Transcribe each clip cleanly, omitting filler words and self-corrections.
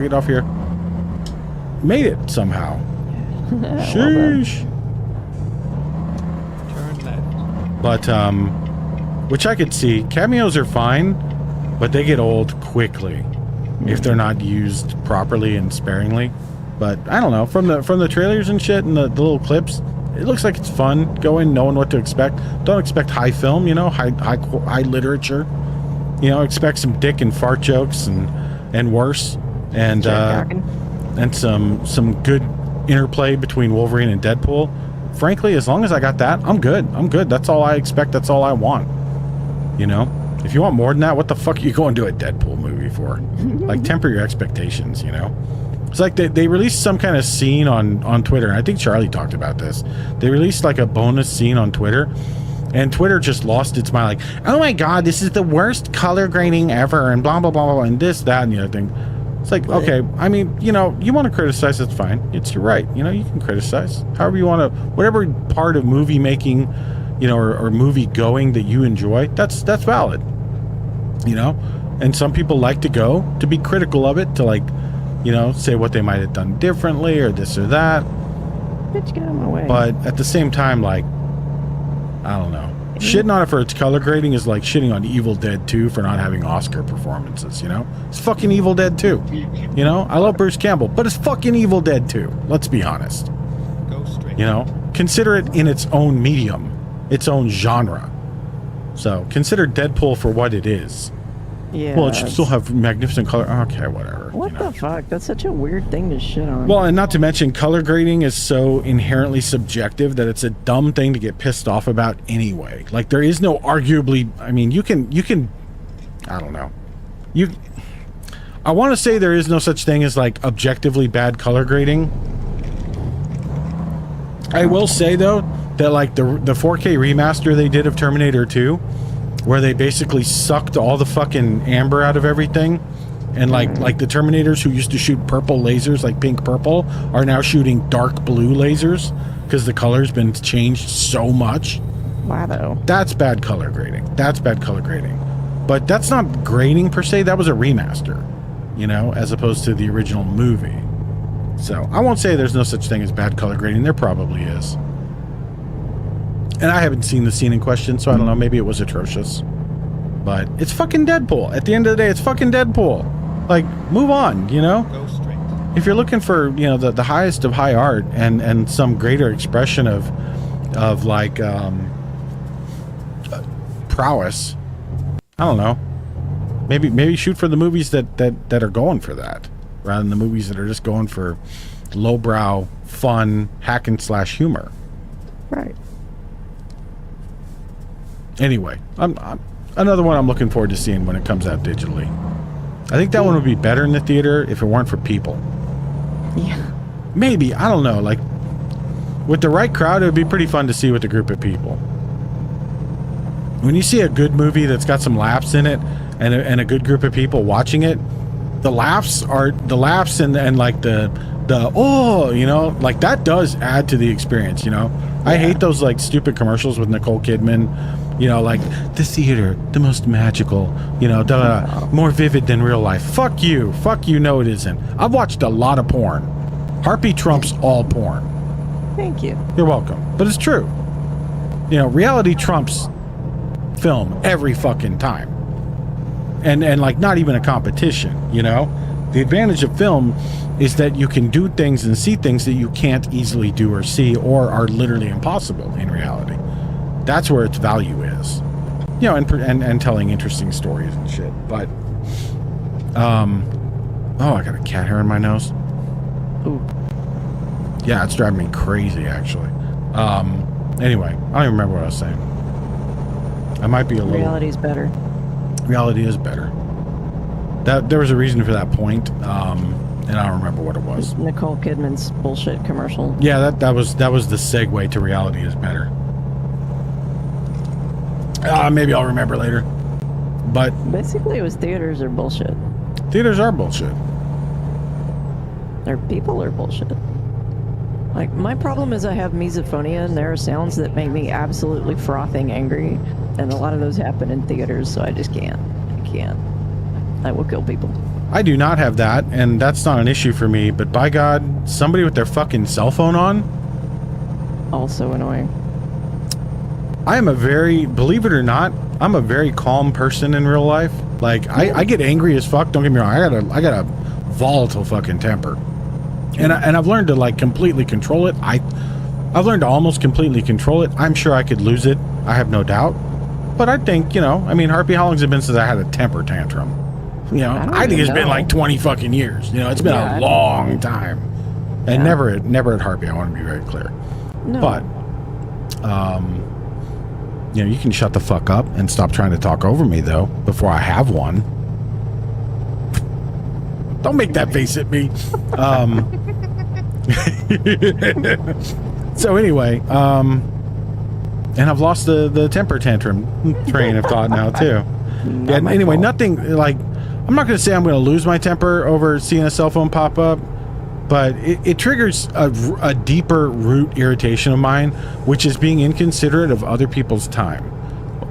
Get off here. Made it somehow. Yeah, Sheesh. Turn left. But which I could see. Cameos are fine, but they get old quickly if they're not used properly and sparingly. But I don't know. From the trailers and shit and the little clips, it looks like it's fun. Go in knowing what to expect. Don't expect high film, you know, high literature. You know, expect some dick and fart jokes and worse. And some good interplay between Wolverine and Deadpool. Frankly, as long as I got that, I'm good. I'm good. That's all I expect. That's all I want. You know? If you want more than that, what the fuck are you going to a Deadpool movie for? Like, temper your expectations, you know? It's like they released some kind of scene on Twitter, and I think Charlie talked about this. They released like a bonus scene on Twitter, and Twitter just lost its mind. Like, oh my god, this is the worst color grading ever, and blah, blah, blah, blah, and this, that, and the other thing. It's like, okay, I mean, you know, you want to criticize, that's fine. It's your right. You know, you can criticize. However you want to, whatever part of movie making, you know, or movie going that you enjoy, that's valid. You know? And some people like to go to be critical of it, to like, you know, say what they might have done differently or this or that. Bitch, get out of my way. But at the same time, like, I don't know. Shitting on it for its color grading is like shitting on Evil Dead 2 for not having Oscar performances, you know? It's fucking Evil Dead 2. You know? I love Bruce Campbell, but it's fucking Evil Dead 2. Let's be honest. Go straight. You know? Consider it in its own medium, its own genre. So, consider Deadpool for what it is. Yeah. Well, it should still have magnificent color. Okay, whatever. What the fuck? That's such a weird thing to shit on. Well, and not to mention, color grading is so inherently subjective that it's a dumb thing to get pissed off about anyway. Like, there is no arguably, I mean, you can, I don't know. I want to say there is no such thing as, like, objectively bad color grading. I will say, though, that, like, the 4K remaster they did of Terminator 2, where they basically sucked all the fucking amber out of everything, and like the Terminators who used to shoot purple lasers, like pink purple, are now shooting dark blue lasers because the color's been changed so much. Wow. That's bad color grading. That's bad color grading. But that's not grading per se. That was a remaster, you know, as opposed to the original movie. So I won't say there's no such thing as bad color grading. There probably is. And I haven't seen the scene in question, so I don't know. Maybe it was atrocious. But it's fucking Deadpool. At the end of the day, it's fucking Deadpool. Like, move on, you know? Go straight. If you're looking for, you know, the highest of high art and some greater expression of like, prowess, I don't know. Maybe shoot for the movies that are going for that, rather than the movies that are just going for lowbrow, fun, hack and slash humor. Right. Anyway, I'm another one I'm looking forward to seeing when it comes out digitally. I think that one would be better in the theater if it weren't for people. Yeah. Maybe, I don't know, like, with the right crowd, it would be pretty fun to see with a group of people. When you see a good movie that's got some laughs in it, and a good group of people watching it, the laughs and like the oh, you know, like, that does add to the experience, you know? Yeah. I hate those, like, stupid commercials with Nicole Kidman. You know, like, the theater, the most magical, you know, more vivid than real life. Fuck you. Fuck you. No, it isn't. I've watched a lot of porn. Harpy trumps all porn. Thank you. You're welcome. But it's true. You know, reality trumps film every fucking time. And like, not even a competition, you know? The advantage of film is that you can do things and see things that you can't easily do or see, or are literally impossible in reality. That's where its value is, you know, and telling interesting stories and shit. But, oh, I got a cat hair in my nose. Ooh. Yeah, it's driving me crazy, actually. Anyway, I don't even remember what I was saying. I might be a little. Reality's better. Reality is better. There was a reason for that point, and I don't remember what it was. Nicole Kidman's bullshit commercial. Yeah, that was the segue to reality is better. Maybe I'll remember later. But basically, it was theaters are bullshit. Theaters are bullshit. Or people are bullshit. Like, my problem is I have misophonia, and there are sounds that make me absolutely frothing angry, and a lot of those happen in theaters, so I just can't. I can't. I will kill people. I do not have that, and that's not an issue for me, but by God, somebody with their fucking cell phone on? Also annoying. I am believe it or not, I'm a very calm person in real life. Like, I get angry as fuck, don't get me wrong, I got a volatile fucking temper. And I've learned to, like, completely control it. I've learned to almost completely control it. I'm sure I could lose it, I have no doubt. But I think, I mean, Harpy, how long's it been since I had a temper tantrum? I think it's been like 20 fucking years. It's been a long time. And never at Harpy, I want to be very clear. No. But, you can shut the fuck up and stop trying to talk over me, though, before I have one. Don't make that face at me. So anyway, and I've lost the temper tantrum train of thought now, too. Yeah, anyway, nothing, like, I'm not going to say I'm going to lose my temper over seeing a cell phone pop up, but it triggers a deeper root irritation of mine, which is being inconsiderate of other people's time.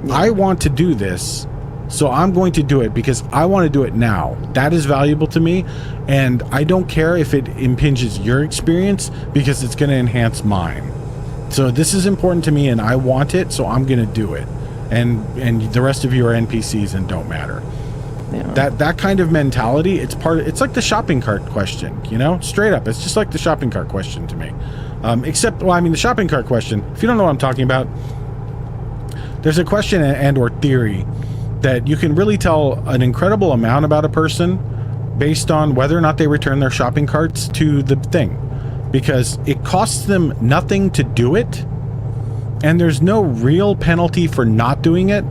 Yeah. I want to do this, so I'm going to do it because I want to do it now. That is valuable to me, and I don't care if it impinges your experience because it's going to enhance mine. So this is important to me, and I want it, so I'm going to do it. And the rest of you are NPCs and don't matter. Yeah. That kind of mentality, it's like the shopping cart question, straight up. It's just like the shopping cart question to me. Except, the shopping cart question, if you don't know what I'm talking about, there's a question and or theory that you can really tell an incredible amount about a person based on whether or not they return their shopping carts to the thing. Because it costs them nothing to do it, and there's no real penalty for not doing it.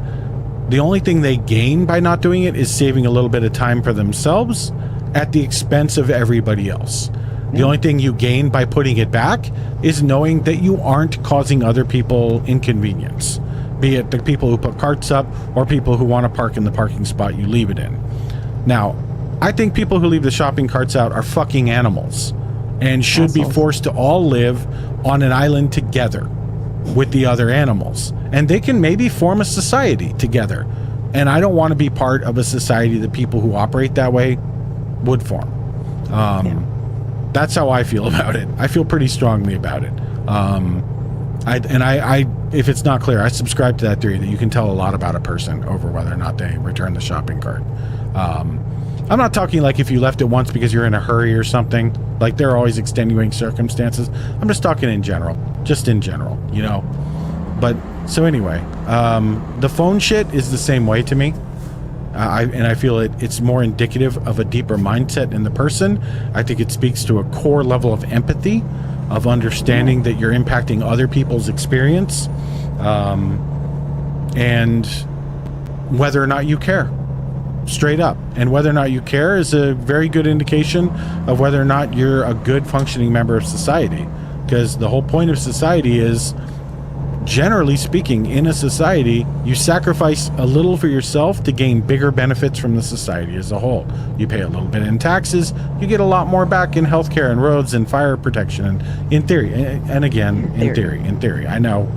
The only thing they gain by not doing it is saving a little bit of time for themselves at the expense of everybody else. The only thing you gain by putting it back is knowing that you aren't causing other people inconvenience, be it the people who put carts up or people who want to park in the parking spot you leave it in. Now, I think people who leave the shopping carts out are fucking animals and should be forced to all live on an island together with the other animals, and they can maybe form a society together. And I don't want to be part of a society that people who operate that way would form. That's how I feel about it. I feel pretty strongly about it. I if it's not clear, I subscribe to that theory that you can tell a lot about a person over whether or not they return the shopping cart. I'm not talking like if you left it once because you're in a hurry or something. Like, there are always extenuating circumstances. I'm just talking in general. Just in general, But, so anyway, the phone shit is the same way to me. I feel it's more indicative of a deeper mindset in the person. I think it speaks to a core level of empathy, of understanding that you're impacting other people's experience, and whether or not you care. Straight up. And whether or not you care is a very good indication of whether or not you're a good functioning member of society. Because the whole point of society is, generally speaking, in a society, you sacrifice a little for yourself to gain bigger benefits from the society as a whole. You pay a little bit in taxes, you get a lot more back in healthcare and roads and fire protection. And in theory, and again, in theory, I know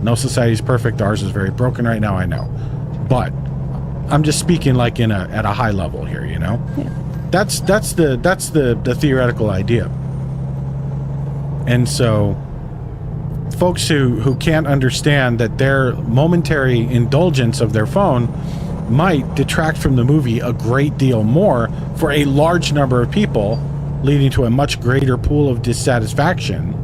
no society is perfect. Ours is very broken right now, I know. But I'm just speaking like at a high level here, Yeah. That's the theoretical idea. And so folks who can't understand that their momentary indulgence of their phone might detract from the movie a great deal more for a large number of people, leading to a much greater pool of dissatisfaction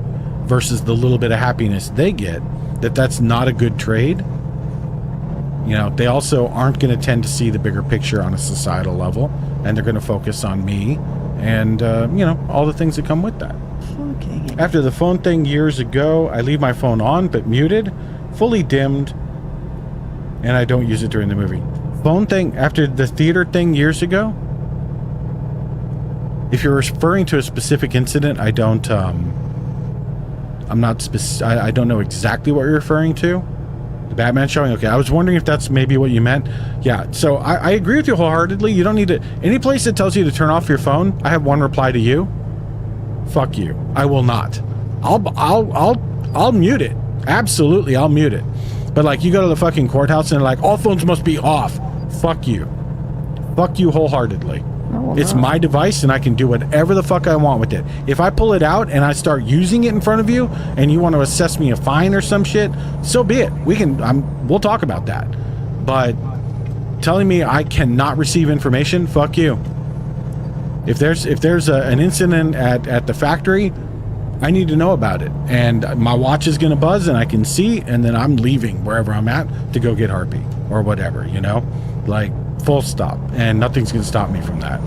versus the little bit of happiness they get, that's not a good trade. They also aren't going to tend to see the bigger picture on a societal level, and they're going to focus on me and, all the things that come with that. Okay. After the phone thing years ago, I leave my phone on but muted, fully dimmed, and I don't use it during the movie. Phone thing after the theater thing years ago? If you're referring to a specific incident, I don't, I don't know exactly what you're referring to. The Batman showing? Okay, I was wondering if that's maybe what you meant. Yeah, so I agree with you wholeheartedly. You don't need to... Any place that tells you to turn off your phone, I have one reply to you. Fuck you. I will not. I'll mute it. Absolutely, I'll mute it. But like, you go to the fucking courthouse and they're like, all phones must be off. Fuck you. Fuck you wholeheartedly. well, It's no. my device, and I can do whatever the fuck I want with it. If I pull it out and I start using it in front of you, and you want to assess me a fine or some shit, so be it. We'll talk about that. But telling me I cannot receive information, fuck you. If there's an incident at the factory, I need to know about it, and my watch is gonna buzz, and I can see, and then I'm leaving wherever I'm at to go get Harpy or whatever, like full stop, and nothing's gonna stop me from that.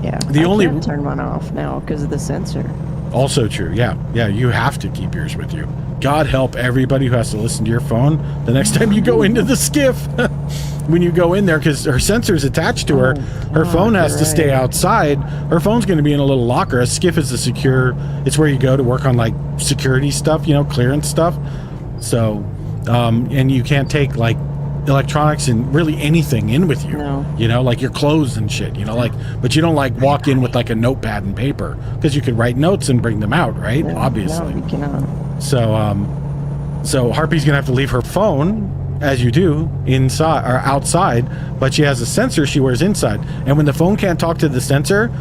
Yeah. The I only- can't turn mine off now because of the sensor. Also true, yeah, you have to keep yours with you. God help everybody who has to listen to your phone the next time you go into the skiff. When you go in there, because her sensor's attached to her, her phone has to stay outside. Her phone's going to be in a little locker. A skiff is it's where you go to work on like security stuff, clearance stuff. So, and you can't take like electronics and really anything in with you. No. Like your clothes and shit. But you don't like walk in with like a notepad and paper, because you could write notes and bring them out, right? No, Obviously. No, you cannot. So Harpy's gonna have to leave her phone, as you do, inside or outside, but she has a sensor she wears inside, and when the phone can't talk to the sensor,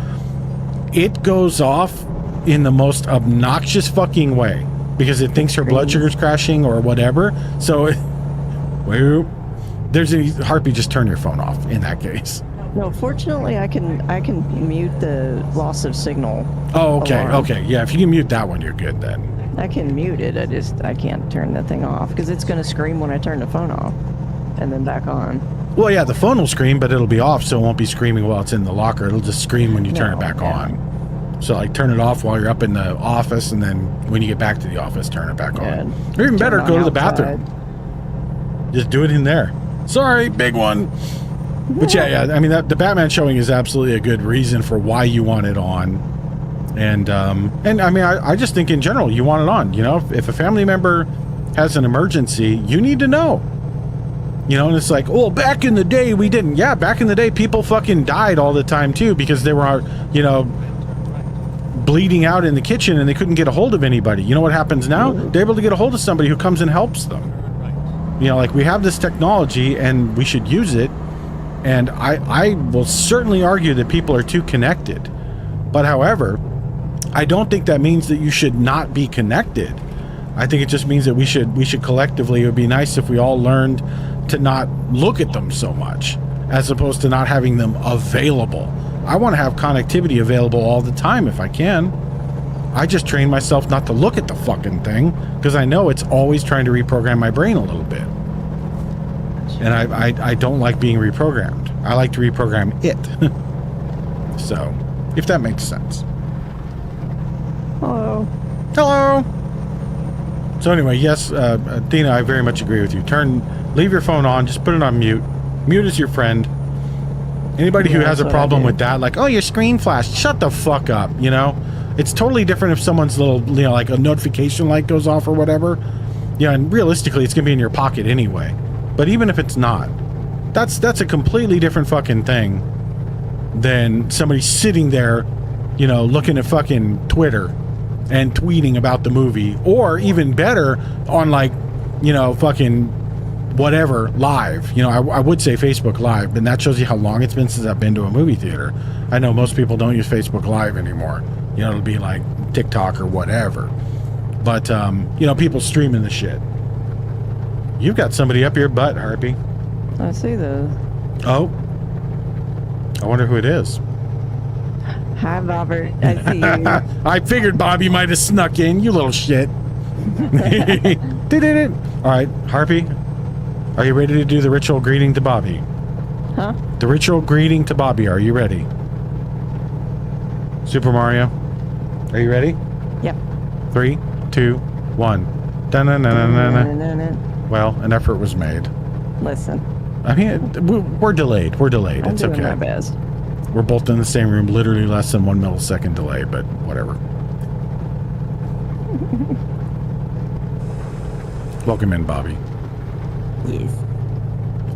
it goes off in the most obnoxious fucking way, because it thinks her blood sugar's crashing or whatever. So Harpy, just turn your phone off in that case. No, fortunately, I can mute the loss of signal. Oh, okay, alarm. okay, yeah. If you can mute that one, you're good then. I can mute it. I can't turn the thing off because it's going to scream when I turn the phone off and then back on. Well, yeah, the phone will scream, but it'll be off, so it won't be screaming while it's in the locker. It'll just scream when you turn it back on. So, like, turn it off while you're up in the office, and then when you get back to the office, turn it back on. Or even better, go to the bathroom. Just do it in there. Sorry, big one. But yeah, I mean, the Batman showing is absolutely a good reason for why you want it on. And I mean, I just think in general, you want it on. If a family member has an emergency, you need to know. And it's like, oh, back in the day, we didn't. Yeah, back in the day, people fucking died all the time, too, because they were, bleeding out in the kitchen and they couldn't get a hold of anybody. You know what happens now? They're able to get a hold of somebody who comes and helps them. Like, we have this technology and we should use it. And I will certainly argue that people are too connected. But however, I don't think that means that you should not be connected. I think it just means that we should collectively, it would be nice if we all learned to not look at them so much, as opposed to not having them available. I want to have connectivity available all the time if I can. I just train myself not to look at the fucking thing, because I know it's always trying to reprogram my brain a little bit. And I don't like being reprogrammed. I like to reprogram it. So, if that makes sense. Hello. So anyway, yes, Dina, I very much agree with you. Leave your phone on, just put it on mute. Mute is your friend. Anybody who has a problem with that, like, oh, your screen flashed, shut the fuck up, It's totally different if someone's little, like a notification light goes off or whatever. And realistically, it's gonna be in your pocket anyway. But even if it's not, that's a completely different fucking thing than somebody sitting there, looking at fucking Twitter and tweeting about the movie, or even better, on like, fucking whatever live. I would say Facebook Live, and that shows you how long it's been since I've been to a movie theater. I know most people don't use Facebook Live anymore. It'll be like TikTok or whatever. But people streaming the shit. You've got somebody up your butt, Harpy. I see the. Oh. I wonder who it is. Hi, Robert. I see you. I figured Bobby might have snuck in, you little shit. All right, Harpy, are you ready to do the ritual greeting to Bobby? Huh? The ritual greeting to Bobby, are you ready? Super Mario, are you ready? Yep. 3, 2, 1. Da-na-na-na-na-na. Well, an effort was made. Listen. I mean, we're delayed. I'm It's doing okay. my best. We're both in the same room, literally less than 1 millisecond delay, but whatever. Welcome in, Bobby. Yes.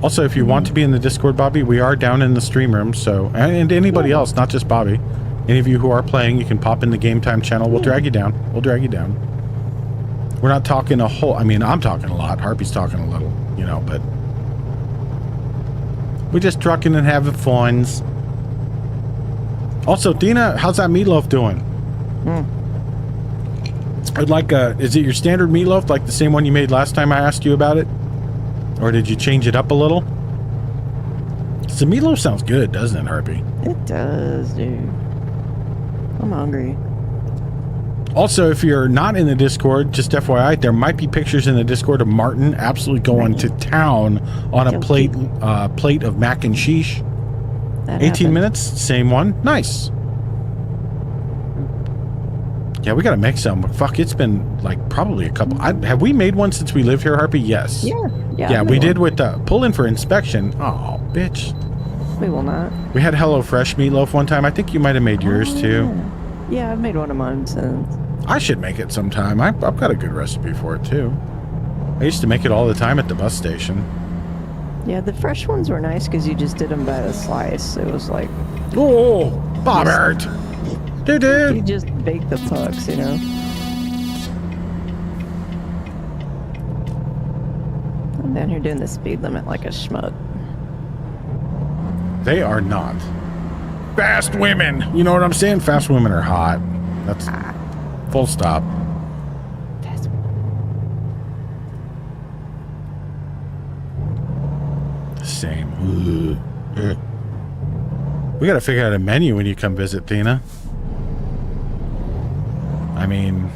Also, if you want to be in the Discord, Bobby, we are down in the stream room, so, and anybody else, not just Bobby. Any of you who are playing, you can pop in the Game Time channel. We'll drag you down. We're not talking a whole, I mean, I'm talking a lot. Harpy's talking a little, but we're just trucking and having funs. Also, Dina, how's that meatloaf doing? I'd like is it your standard meatloaf, like the same one you made last time I asked you about it? Or did you change it up a little? The meatloaf sounds good, doesn't it, Harpy? It does, dude. I'm hungry. Also, if you're not in the Discord, just FYI, there might be pictures in the Discord of Martin absolutely going to town on a plate of mac and sheesh. That 18 happened. minutes, same one. Nice. Yeah, we gotta make some. Fuck, it's been like probably a couple. Have we made one since we lived here, Harpy? Yes. Yeah. Yeah, we did with the pull in for inspection. Oh, bitch. We will not. We had HelloFresh meatloaf one time. I think you might have made yours too. Yeah, I've made one of mine since. I should make it sometime. I've got a good recipe for it too. I used to make it all the time at the bus station. Yeah, the fresh ones were nice because you just did them by the slice. It was like Oh, Bobbert! you Dude. just bake the pucks, you know. I'm down here doing the speed limit like a schmuck. They are not. Fast women! You know what I'm saying? Fast women are hot. That's full stop. Same. We gotta figure out a menu when you come visit, Tina. I mean,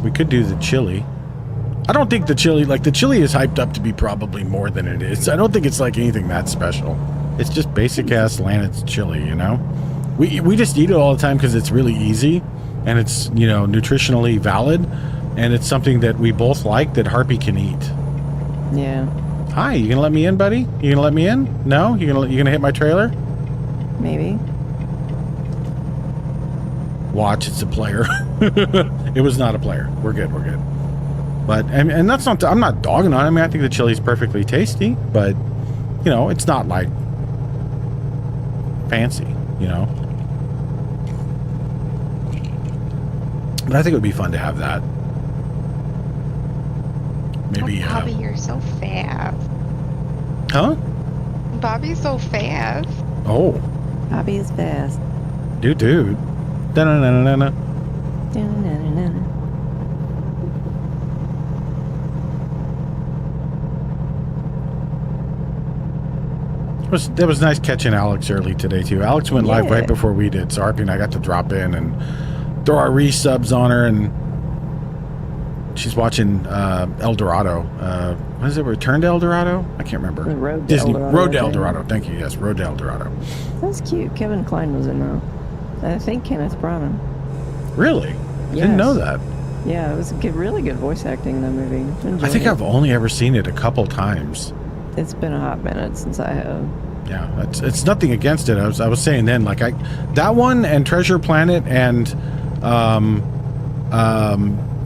we could do the chili. I don't think the chili is hyped up to be probably more than it is. I don't think it's like anything that special. It's just basic ass Lannett's chili, you know? We just eat it all the time because it's really easy and it's, you know, nutritionally valid and it's something that we both like that Harpy can eat. Yeah. Hi, you gonna let me in, buddy? You gonna let me in? No? You gonna hit my trailer? Maybe. Watch, it's a player. It was not a player. We're good. But and that's not. I'm not dogging on it. I mean, I think the chili's perfectly tasty, but you know, it's not like fancy. You know. But I think it would be fun to have that. Maybe. Oh, Bobby, you're so fast. Huh? Bobby's so fast. Oh, Bobby is fast. dude. Da-na-na-na-na. Da-na-na-na-na. That was nice catching Alex early today too. Alex went live Yeah. right before we did, so Harpy and I got to drop in and throw our resubs on her, and she's watching El Dorado. What is it? Return to El Dorado? I can't remember. The Road to Disney El Dorado, Road to I El think. Dorado. Thank you. Yes, Road to El Dorado. That's cute. Kevin Kline was in that. I think Kenneth Branagh. Really? I didn't know that. Yeah, it was really good voice acting in that movie. I think Enjoyed I've only ever seen it a couple times. it. It's been a hot minute since I have. Yeah, it's nothing against it. I was saying then, like that one and Treasure Planet and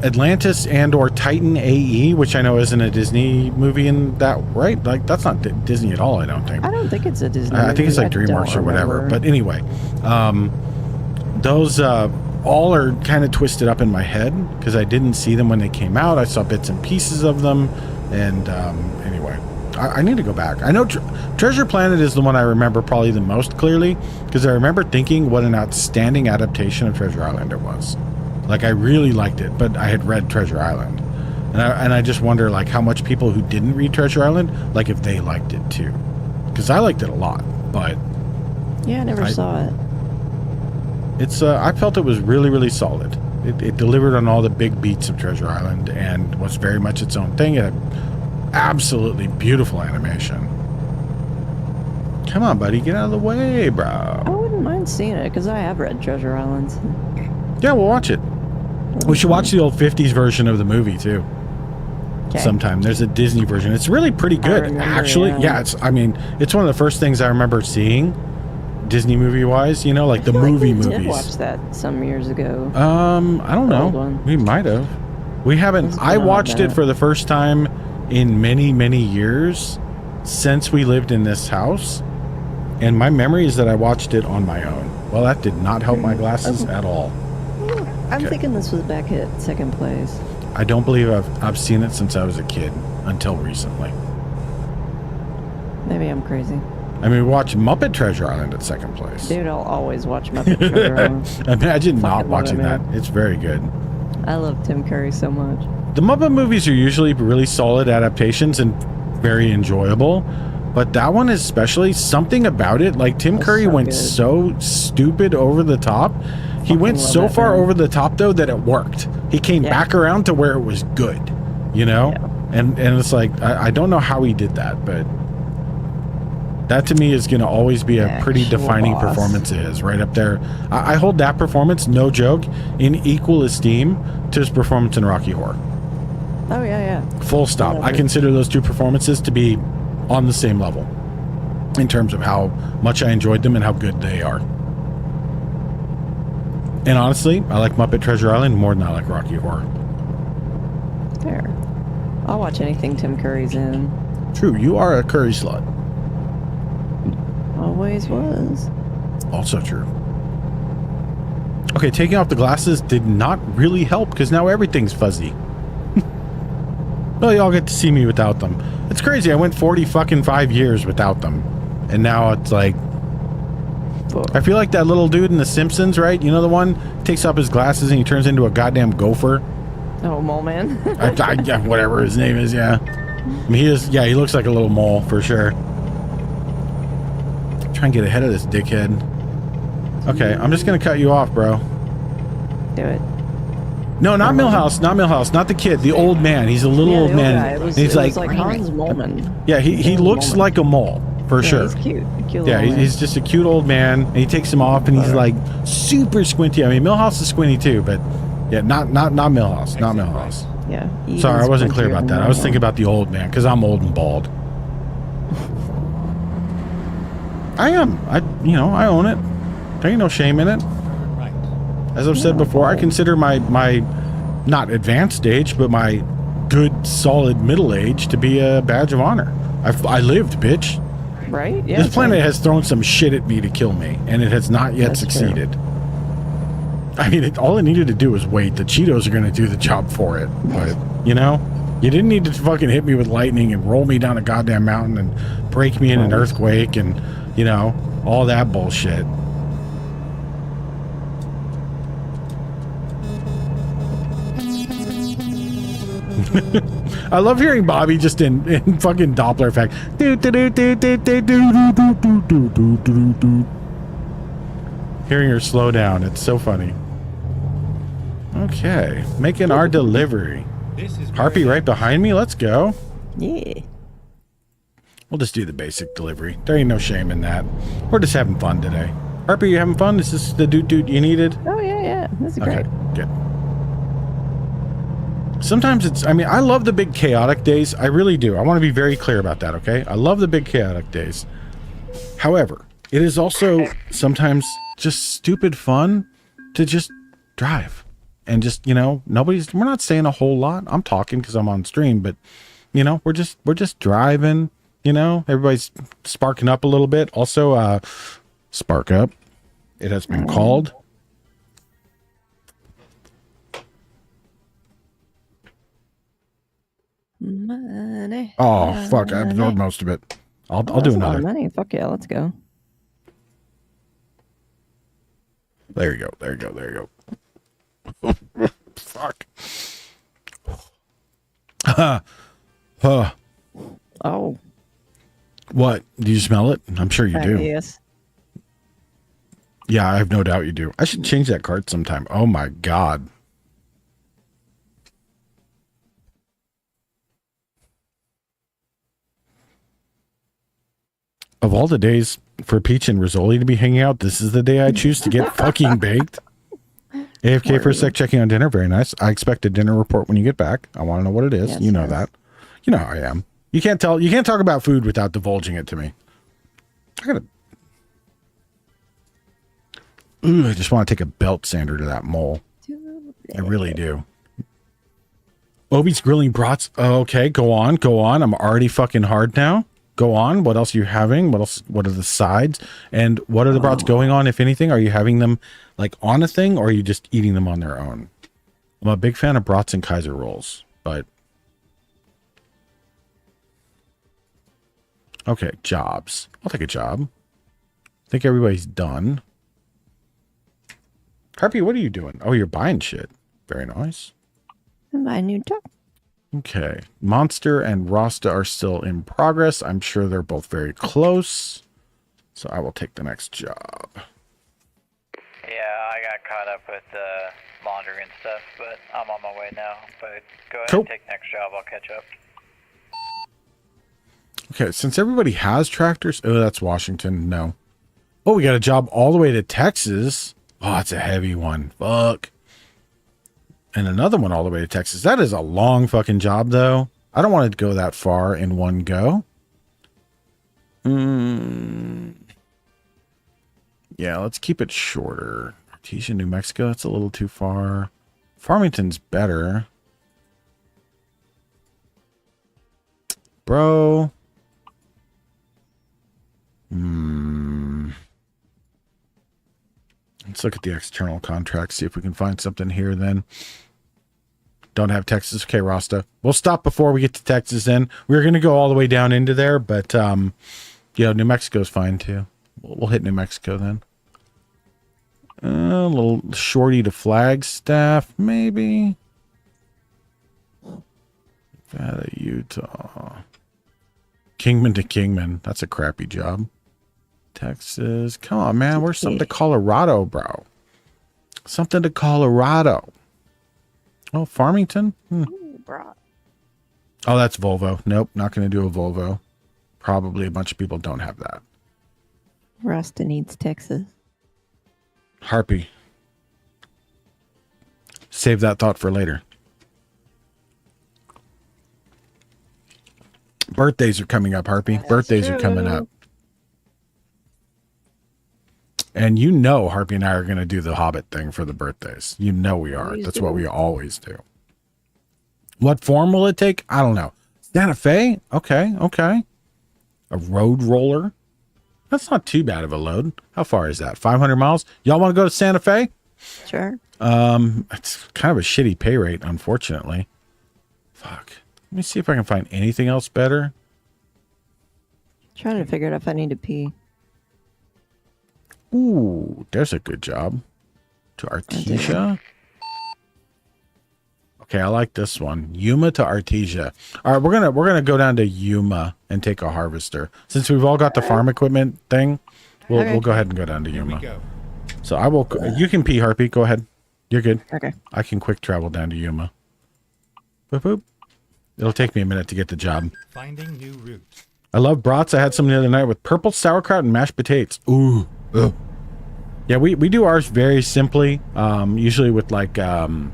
Atlantis and or Titan AE, which I know isn't a Disney movie in that, right? Like that's not Disney at all, I don't think. I don't think it's a Disney I think movie. it's like I don't DreamWorks or whatever. remember. But anyway, those all are kind of twisted up in my head because I didn't see them when they came out. I saw bits and pieces of them, and anyway, I need to go back. I know Treasure Planet is the one I remember probably the most clearly because I remember thinking what an outstanding adaptation of Treasure Island it was. Like I really liked it, but I had read Treasure Island, and I just wonder like how much people who didn't read Treasure Island, like if they liked it too, because I liked it a lot. But Yeah, I never saw it. it's I felt it was really, really solid. It delivered on all the big beats of Treasure Island and was very much its own thing. It had absolutely beautiful animation. Come on, buddy, get out of the way, I bro. wouldn't mind seeing it because I have read Treasure Island. Yeah, we'll watch it. We should watch the old 50s version of the movie too. 'Kay. Sometime. There's a Disney version. It's really pretty good, remember, actually. yeah. It's one of the first things I remember seeing Disney movie wise, you know, like the I feel like movie we movies. did watch that some years ago. I don't The old know. one. We might have. We haven't. It's I been a watched it minute. for the first time in many, many years since we lived in this house. And my memory is that I watched it on my own. Well, that did not help my glasses at all. I'm okay. thinking this was back at second place. I don't believe I've seen it since I was a kid until recently. Maybe I'm crazy. I mean, we watched Muppet Treasure Island at second place. Dude, I'll always watch Muppet Treasure Island. Imagine not Fucking love watching it, that. man. It's very good. I love Tim Curry so much. The Muppet movies are usually really solid adaptations and very enjoyable, but that one is especially something about it. Like Tim That's Curry so went good. so stupid over the top. He Fucking went love so that far man. over the top though that it worked. He came Yeah. back around to where it was good, you know? Yeah. And it's like I don't know how he did that, but that to me is going to always be a pretty Actual defining boss. performance. Is right up there. I hold that performance, no joke, in equal esteem to his performance in Rocky Horror. Oh, yeah. Full stop. Love I it. consider those two performances to be on the same level in terms of how much I enjoyed them and how good they are. And honestly, I like Muppet Treasure Island more than I like Rocky Horror. Fair. I'll watch anything Tim Curry's in. True, you are a curry slut. Always was. Also true. Okay, taking off the glasses did not really help because now everything's fuzzy. Well, y'all get to see me without them. It's crazy. I went 45 years without them. And now it's like, I feel like that little dude in The Simpsons, right? You know the one? Takes off his glasses and he turns into a goddamn gopher. Oh, mole man. Yeah, whatever his name is, yeah. I mean, he looks like a little mole for sure. Try and get ahead of this dickhead. Okay, I'm just gonna cut you off, bro. Do it. No, not Millhouse, not the kid, the old man. He's a little Yeah, old the old man. guy. It was, He's it like, was like Hans Molman. yeah, he Hans looks Molman. like a mole for Yeah, sure. he's cute. Cute Yeah, little man. he's just a cute old man, and he takes him off, and he's like super squinty. I mean, Millhouse is squinty too, but yeah, not Millhouse, not Millhouse. Yeah. Sorry, I wasn't clear squintier about than that. I was normal. thinking about the old man because I'm old and bald. I am. I own it. There ain't no shame in it. Right. As I've said before, I consider my not advanced age, but my good solid middle age to be a badge of honor. I lived, bitch. Right? Yeah. This planet has thrown some shit at me to kill me, and it has not yet That's true. succeeded. I mean, all it needed to do was wait. The Cheetos are going to do the job for it. But, you didn't need to fucking hit me with lightning and roll me down a goddamn mountain and break me in an earthquake and, all that bullshit. I love hearing Bobby just in fucking Doppler effect. Hearing her slow down, it's so funny. Okay, making our delivery. This is Harpy right behind me. Let's go. Yeah. We'll just do the basic delivery. There ain't no shame in that. We're just having fun today. Harpy, you having fun? Is this the doot you needed? Oh, yeah. This is great. Okay, good. Sometimes I love the big chaotic days. I really do. I want to be very clear about that, okay? I love the big chaotic days. However, it is also sometimes just stupid fun to just drive. And just, we're not saying a whole lot. I'm talking because I'm on stream, but, we're just driving, everybody's sparking up a little bit. Also, spark up. It has been called. Money. Oh, fuck. I absorbed most of it. I'll do That's a lot another. of money. Fuck yeah, let's go. There you go. Fuck. Oh. What? Do you smell it? I'm sure you do. Yes. Yeah, I have no doubt you do. I should change that card sometime. Oh my God. Of all the days for Peach and Rizzoli to be hanging out, this is the day I choose to get fucking baked. AFK for a sec, checking on dinner. Very nice. I expect a dinner report when you get back. I want to know what it is. Yes, you know yes. that. You know how I am. You can't talk about food without divulging it to me. I just want to take a belt sander to that mole. I really do. Obi's grilling brats. Oh, okay, go on. I'm already fucking hard now. Go on. What else are you having? What are the sides? And what are the brats going on, if anything? Are you having them like on a thing, or are you just eating them on their own? I'm a big fan of brats and Kaiser rolls, but Okay, jobs. I'll take a job. I think everybody's done. Harpy, what are you doing? Oh, you're buying shit. Very nice. My new job. Okay. Monster and Rasta are still in progress. I'm sure they're both very close. So I will take the next job. Yeah, I got caught up with laundry and stuff, but I'm on my way now. But go ahead Cool. and take the next job. I'll catch up. Okay, since everybody has tractors... Oh, that's Washington. No. Oh, we got a job all the way to Texas. Oh, that's a heavy one. Fuck. And another one all the way to Texas. That is a long fucking job, though. I don't want to go that far in one go. Yeah, let's keep it shorter. Artesia, New Mexico, that's a little too far. Farmington's better. Bro. Let's look at the external contracts, see if we can find something here then. Don't have Texas. Okay, Rasta. We'll stop before we get to Texas then. We were going to go all the way down into there, but, New Mexico's fine too. We'll hit New Mexico then. A little shorty to Flagstaff, maybe. Nevada, Utah. Kingman to Kingman. That's a crappy job. Texas. Come on, man. Where's something to Colorado, bro? Something to Colorado. Oh, Farmington? Ooh, bro. Oh, that's Volvo. Nope, not going to do a Volvo. Probably a bunch of people don't have that. Rasta needs Texas. Harpy. Save that thought for later. Birthdays are coming up, Harpy. Birthdays are coming up. And you know Harpy and I are going to do the Hobbit thing for the birthdays. You know we are. That's what we always do. What form will it take? I don't know. Santa Fe? Okay, okay. A road roller? That's not too bad of a load. How far is that? 500 miles? Y'all want to go to Santa Fe? Sure. It's kind of a shitty pay rate, unfortunately. Fuck. Let me see if I can find anything else better. Trying to figure out if I need to pee. Ooh, there's a good job. To Artesia. Okay, I like this one. Yuma to Artesia. All right, we're gonna go down to Yuma and take a harvester. Since we've all got the farm equipment thing, we'll go ahead and go down to Here we Yuma. go. So I will. You can pee, Harpy. Go ahead. You're good. Okay. I can quick travel down to Yuma. Boop boop. It'll take me a minute to get the job. Finding new routes. I love brats. I had some the other night with purple sauerkraut and mashed potatoes. Ooh. Ugh. Yeah, we do ours very simply. Usually with like, I'll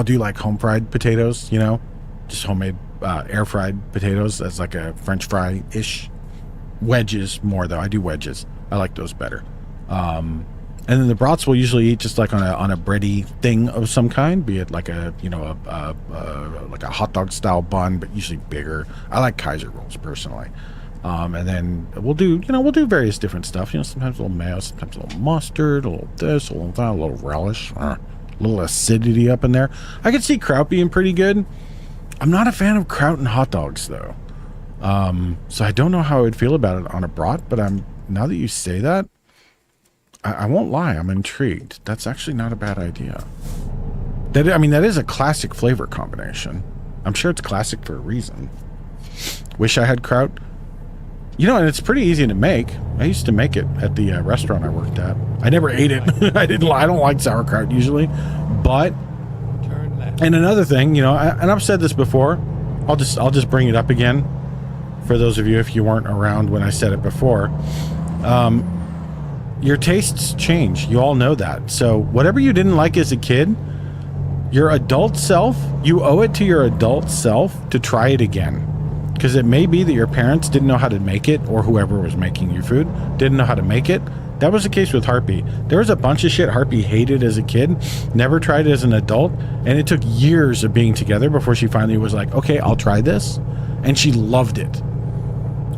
do like home fried potatoes, you know, just homemade air fried potatoes as like a French fry-ish. Wedges more though. I do wedges. I like those better. And then the brats we'll usually eat just like on a bready thing of some kind, be it like a like a hot dog style bun, but usually bigger. I like Kaiser rolls personally. And then we'll do various different stuff. You know, sometimes a little mayo, sometimes a little mustard, a little this, a little that, a little relish, a little acidity up in there. I could see kraut being pretty good. I'm not a fan of kraut and hot dogs though. So I don't know how I would feel about it on a brat, but now that you say that, I won't lie, I'm intrigued. That's actually not a bad idea. That is a classic flavor combination. I'm sure it's classic for a reason. Wish I had kraut. You know, and it's pretty easy to make. I used to make it at the restaurant I worked at. I never ate it. I don't like sauerkraut usually, but. Turn left. And another thing, you know, and I've said this before. I'll just bring it up again for those of you if you weren't around when I said it before. Your tastes change. You all know that. So whatever you didn't like as a kid, your adult self, you owe it to your adult self to try it again. Because it may be that your parents didn't know how to make it, or whoever was making your food didn't know how to make it. That was the case with Harpy. There was a bunch of shit Harpy hated as a kid, never tried it as an adult, and it took years of being together before she finally was like, okay, I'll try this. And she loved it.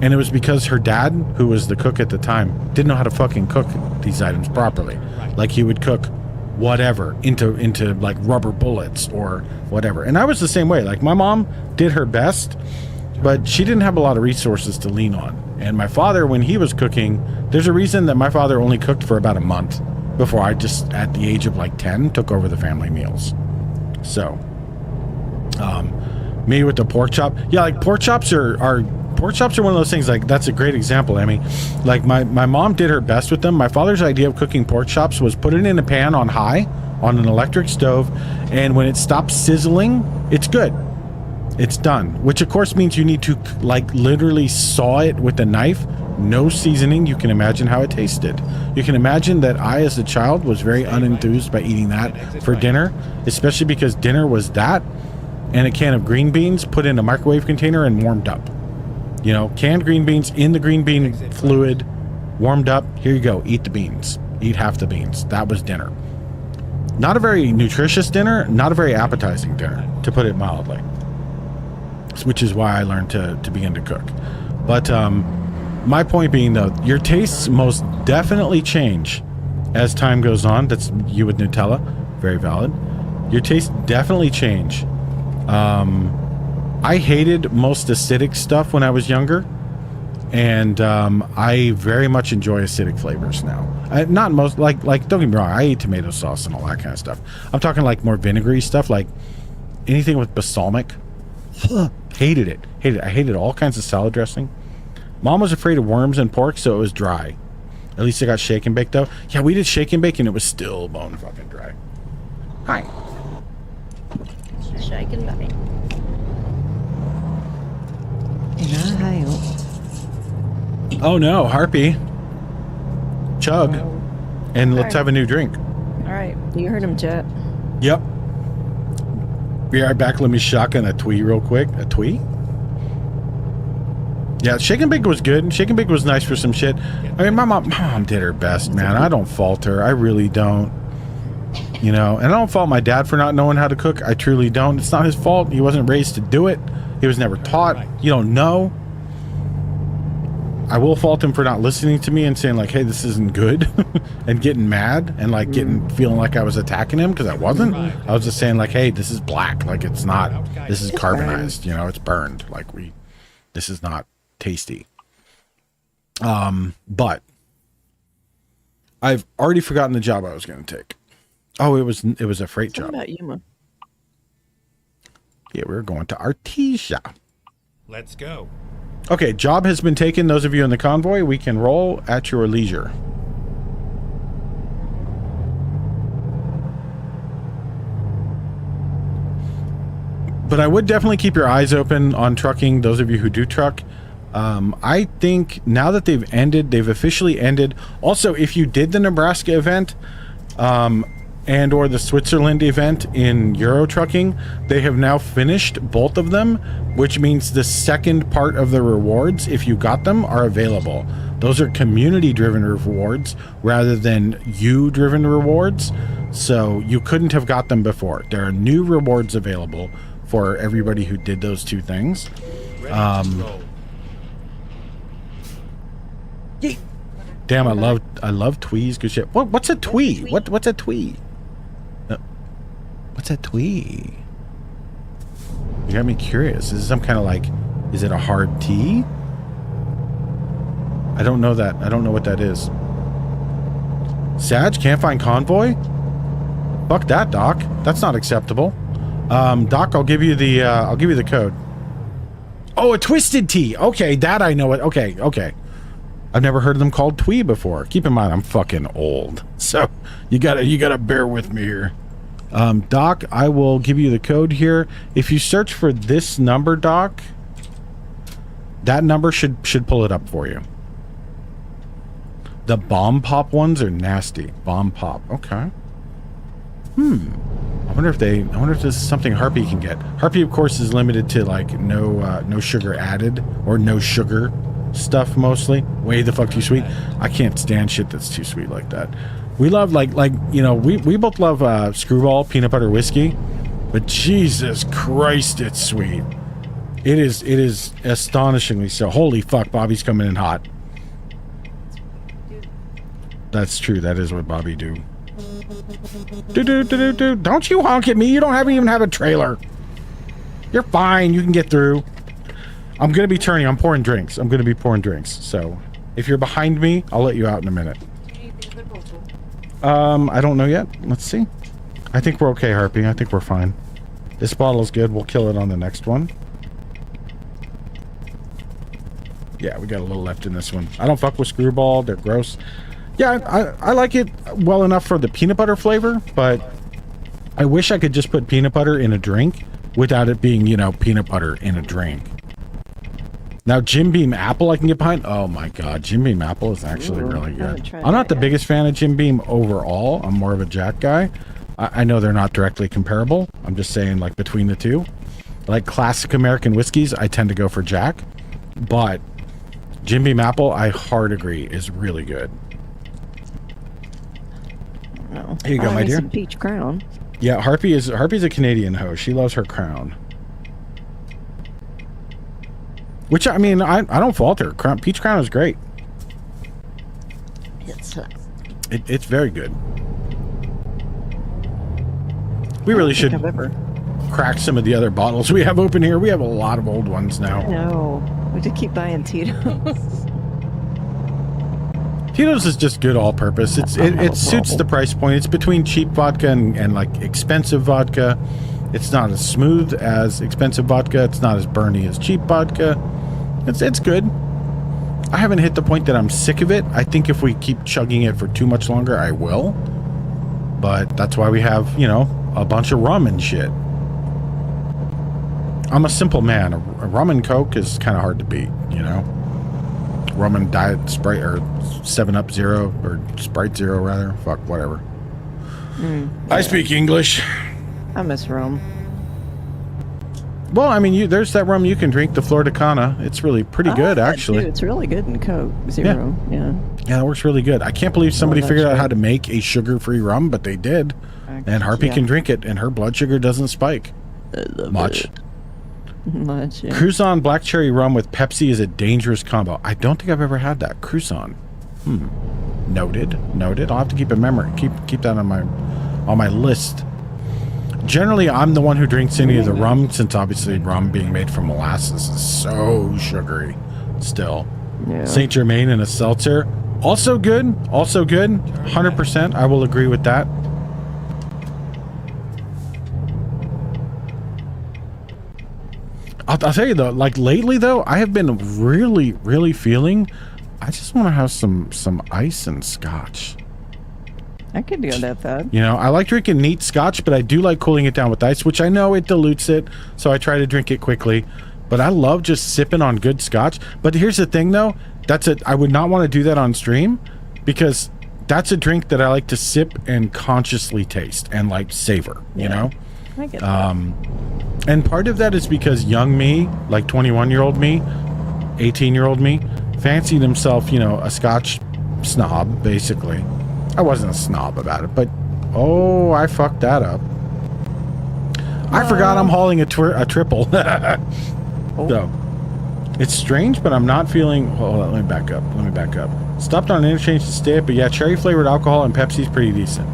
And it was because her dad, who was the cook at the time, didn't know how to fucking cook these items properly. Like he would cook whatever into like rubber bullets or whatever. And I was the same way. Like my mom did her best. but she didn't have a lot of resources to lean on. And my father, when he was cooking, there's a reason that my father only cooked for about a month before I just, at the age of like 10, took over the family meals. So, me with the pork chop. Yeah, like pork chops are one of those things, like that's a great example, Emmy. Like my mom did her best with them. My father's idea of cooking pork chops was put it in a pan on high on an electric stove, and when it stops sizzling, it's good. It's done, which of course means you need to like literally saw it with a knife. No seasoning. You can imagine how it tasted. You can imagine that I, as a child, was very unenthused by eating that for dinner, especially because dinner was that and a can of green beans put in a microwave container and warmed up. You know, canned green beans in the green bean fluid, warmed up. Here you go. Eat the beans. Eat half the beans. That was dinner. Not a very nutritious dinner, not a very appetizing dinner, to put it mildly. Which is why I learned to begin to cook. But my point being, though, your tastes most definitely change as time goes on. That's you with Nutella. Very valid. Your tastes definitely change. I hated most acidic stuff when I was younger, and I very much enjoy acidic flavors now. Not most, like don't get me wrong, I eat tomato sauce and all that kind of stuff. I'm talking like more vinegary stuff, like anything with balsamic. Hated it. I hated all kinds of salad dressing. Mom was afraid of worms and pork, so it was dry. At least I got shake and bake, though. Yeah, we did shake and bake, and it was still bone fucking dry. Hi. Shake and bake. Oh no, Harpy. Chug. And let's have a new drink. All right, you heard him, chat. Yep. Be right back. Let me shotgun a twee real quick. A twee? Yeah, shake and bake was good. Shake and bake was nice for some shit. I mean, my mom did her best, man. I don't fault her. I really don't. You know, and I don't fault my dad for not knowing how to cook. I truly don't. It's not his fault. He wasn't raised to do it. He was never taught. You don't know. I will fault him for not listening to me and saying like, hey, this isn't good, and getting mad and like feeling like I was attacking him, because I wasn't. I was just saying like, hey, this is black. Like, it's not, this is carbonized, you know, it's burned. Like, this is not tasty. But I've already forgotten the job I was going to take. Oh, it was a freight job. What about you, Ma? Yeah, we were going to Artesia. Let's go. Okay, job has been taken. Those of you in the convoy, we can roll at your leisure. But I would definitely keep your eyes open on trucking, those of you who do truck. I think now that they've officially ended. Also, if you did the Nebraska event, and or the Switzerland event in Euro trucking, they have now finished both of them, which means the second part of the rewards, if you got them, are available. Those are community-driven rewards rather than you-driven rewards, so you couldn't have got them before. There are new rewards available for everybody who did those two things. Damn, I love twees. Good shit. What's a twee? What's a twee? What's a twee? You got me curious. Is it some kind of like, is it a hard tea? I don't know that. I don't know what that is. Sag, can't find convoy? Fuck that, Doc. That's not acceptable. Doc, I'll give you the code. Oh, a twisted tea. Okay, that I know it. Okay. I've never heard of them called twee before. Keep in mind, I'm fucking old, so you gotta bear with me here. Doc, I will give you the code here. If you search for this number, Doc, that number should pull it up for you. The bomb pop ones are nasty. Bomb pop. Okay. I wonder if this is something Harpy can get. Harpy, of course, is limited to like no sugar added or no sugar stuff mostly. Way the fuck too sweet. I can't stand shit that's too sweet like that. We love like you know, we both love Screwball peanut butter whiskey, but Jesus Christ, it's sweet. It is astonishingly so. Holy fuck, Bobby's coming in hot. That's true. That is what Bobby do. Do. Don't you honk at me. You don't even have a trailer. You're fine. You can get through. I'm going to be turning. I'm pouring drinks. I'm going to be pouring drinks. So if you're behind me, I'll let you out in a minute. I don't know yet. Let's see. I think we're okay, Harpy. I think we're fine. This bottle's good. We'll kill it on the next one. Yeah, we got a little left in this one. I don't fuck with Screwball. They're gross. Yeah, I like it well enough for the peanut butter flavor, but I wish I could just put peanut butter in a drink without it being, you know, peanut butter in a drink. Now, Jim Beam Apple I can get behind. Oh my god, Jim Beam Apple is actually really good. I'm not the biggest fan of Jim Beam overall. I'm more of a Jack guy. I know they're not directly comparable. I'm just saying, like, between the two. Like classic American whiskeys, I tend to go for Jack. But Jim Beam Apple, I hard agree, is really good. No. Here you go, my dear. Some peach crown. Yeah, Harpy's a Canadian hoe. She loves her crown. Which, I mean, I don't fault her. Peach crown is great. It's very good. We really should crack some of the other bottles we have open here. We have a lot of old ones now. No, we just keep buying Tito's. Tito's is just good all-purpose. It suits the price point. It's between cheap vodka and like expensive vodka. It's not as smooth as expensive vodka. It's not as burny as cheap vodka. It's good. I haven't hit the point that I'm sick of it. I think if we keep chugging it for too much longer, I will. But that's why we have, you know, a bunch of rum and shit. I'm a simple man. A rum and Coke is kind of hard to beat, you know? Rum and Diet Sprite, or 7-Up Zero, or Sprite Zero, rather. Fuck, whatever. I speak English. I miss rum. Well, I mean, there's that rum you can drink, the Florida Cana. It's really pretty good, actually. It's really good in Coke Zero. Yeah. Yeah, it works really good. I can't believe somebody figured out how to make a sugar-free rum, but they did. And Harpy can drink it, and her blood sugar doesn't spike much. Much, yeah. Cruzon Black Cherry Rum with Pepsi is a dangerous combo. I don't think I've ever had that. Cruzon. Noted. I'll have to keep a memory. Keep that on my list. Generally, I'm the one who drinks any of the rum, since obviously rum being made from molasses is so sugary still. Yeah. Saint Germain and a seltzer. Also good. 100%. I will agree with that. I'll tell you though, like lately though, I have been really feeling I just want to have some ice and scotch. I could do that. You know, I like drinking neat scotch, but I do like cooling it down with ice, which I know it dilutes it, so I try to drink it quickly. But I love just sipping on good scotch. But here's the thing though, I would not want to do that on stream, because that's a drink that I like to sip and consciously taste and like savor, you know? I get that. And part of that is because young me, like 21-year-old me, 18-year-old me, fancied himself, you know, a scotch snob, basically. I wasn't a snob about it, but oh, I fucked that up. I forgot I'm hauling a triple. So, it's strange, but I'm not feeling... Hold on, let me back up. Stopped on an interchange to stay up, but yeah, cherry-flavored alcohol and Pepsi's pretty decent.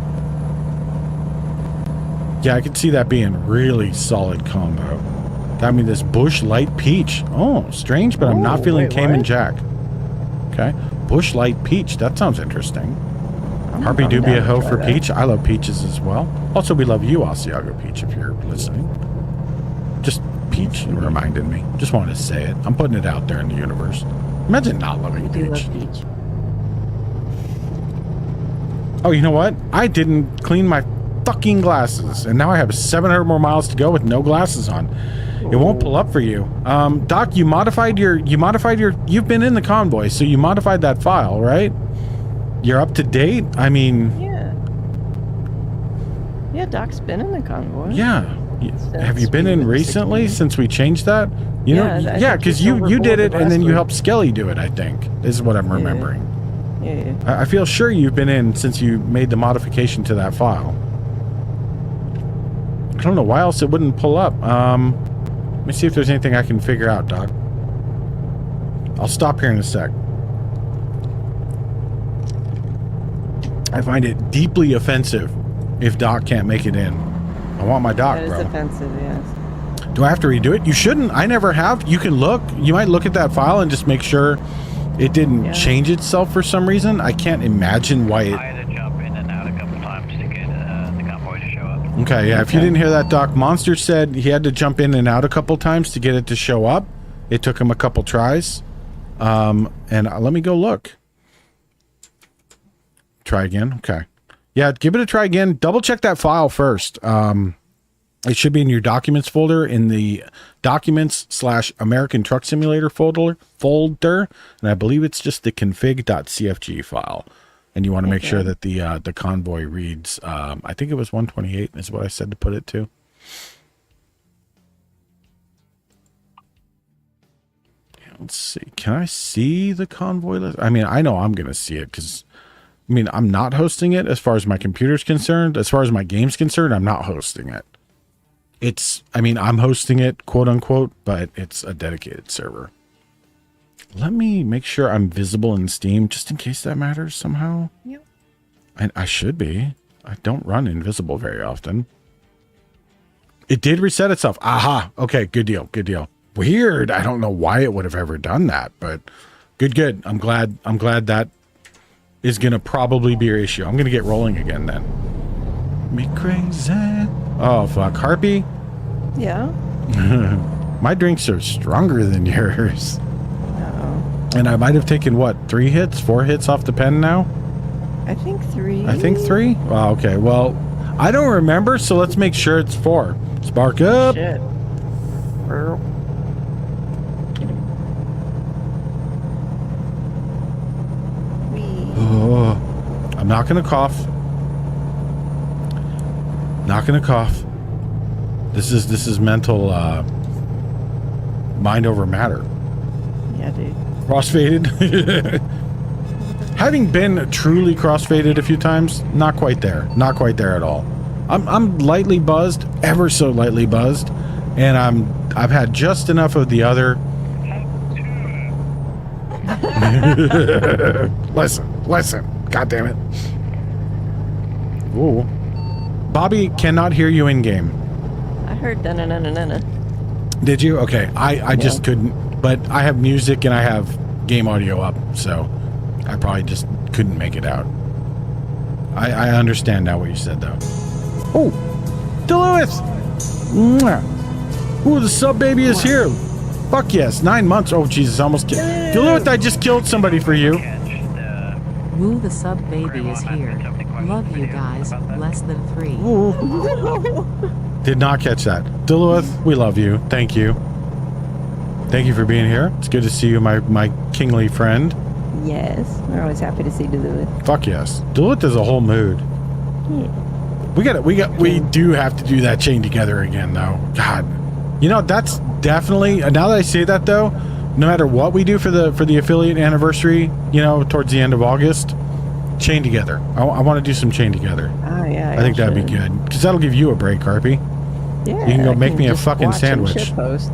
Yeah, I could see that being really solid combo. Got me this Busch Light Peach. Oh, strange, but I'm not feeling Cayman Jack. Okay. Busch Light Peach. That sounds interesting. Harpy do be a hoe for peach. I love peaches as well. Also, we love you, Asiago Peach, if you're listening. Just peach reminded me. Just wanted to say it. I'm putting it out there in the universe. Imagine not loving peach. I do love peach. Oh, you know what? I didn't clean my fucking glasses, and now I have 700 more miles to go with no glasses on. It won't pull up for you. Doc, you've been in the convoy, so you modified that file, right? You're up to date? I mean... Yeah, Doc's been in the convoy. Yeah. Have you been in recently since we changed that? You know, yeah, because you did it and then you helped Skelly do it, I think, is what I'm remembering. Yeah. I feel sure you've been in since you made the modification to that file. I don't know why else it wouldn't pull up. Let me see if there's anything I can figure out, Doc. I'll stop here in a sec. I find it deeply offensive if Doc can't make it in. I want my Doc, That is bro. offensive, yes. Do I have to redo it? You shouldn't. I never have. You can look. You might look at that file and just make sure it didn't change itself for some reason. I can't imagine why it... I had to jump in and out a couple times to get the convoy to show up. Okay, yeah, if you didn't hear that, Doc, Monster said he had to jump in and out a couple times to get it to show up. It took him a couple tries. And let me go look. Try again. Okay. Yeah, give it a try again. Double check that file first. It should be in your documents folder in the documents/American Truck Simulator folder. And I believe it's just the config.cfg file. And you want to make sure that the convoy reads, I think it was 128 is what I said to put it to. Let's see. Can I see the convoy list? I mean, I know I'm going to see it because, I mean, I'm not hosting it as far as my computer's concerned. As far as my game's concerned, I'm not hosting it. I mean, I'm hosting it, quote unquote, but it's a dedicated server. Let me make sure I'm visible in Steam just in case that matters somehow. Yep. I should be. I don't run invisible very often. It did reset itself. Aha. Okay. Good deal. Good deal. Weird. I don't know why it would have ever done that, but good. I'm glad that is going to probably be your issue. I'm going to get rolling again then. Me crazy. Oh, fuck. Harpy? Yeah? My drinks are stronger than yours. Uh-oh. And I might have taken, what, 4 hits off the pen now? I think 3. I think 3? Wow, okay. Well, I don't remember, so let's make sure it's 4. Spark up. Shit. Oh, I'm not going to cough. Not going to cough. This is mental mind over matter. Yeah, dude. Crossfaded. Having been truly crossfaded a few times, not quite there. Not quite there at all. I'm lightly buzzed, ever so lightly buzzed, and I've had just enough of the other. Listen. God damn it. Whoa. Bobby cannot hear you in game. I heard na-na-na-na-na. Did you? Okay. I just couldn't. But I have music and I have game audio up, so I probably just couldn't make it out. I understand now what you said, though. Oh! Duluth! Ooh, the sub baby is here. Fuck yes. 9 months. Oh, Jesus. I almost killed. Duluth, I just killed somebody for you. Woo, the sub baby is here. Love you guys. Less than 3. Ooh. Did not catch that. Duluth, we love you. Thank you. Thank you for being here. It's good to see you, my kingly friend. Yes. We're always happy to see Duluth. Fuck yes. Duluth is a whole mood. Yeah. We do have to do that chain together again, though. God. You know, that's definitely, now that I say that, though, no matter what we do for the affiliate anniversary, you know, towards the end of August, chain together. I want to do some chain together. Oh, yeah. I think that'd be good. Because that'll give you a break, Harpy. Yeah. You can go make me a just fucking watch and sandwich. shitpost.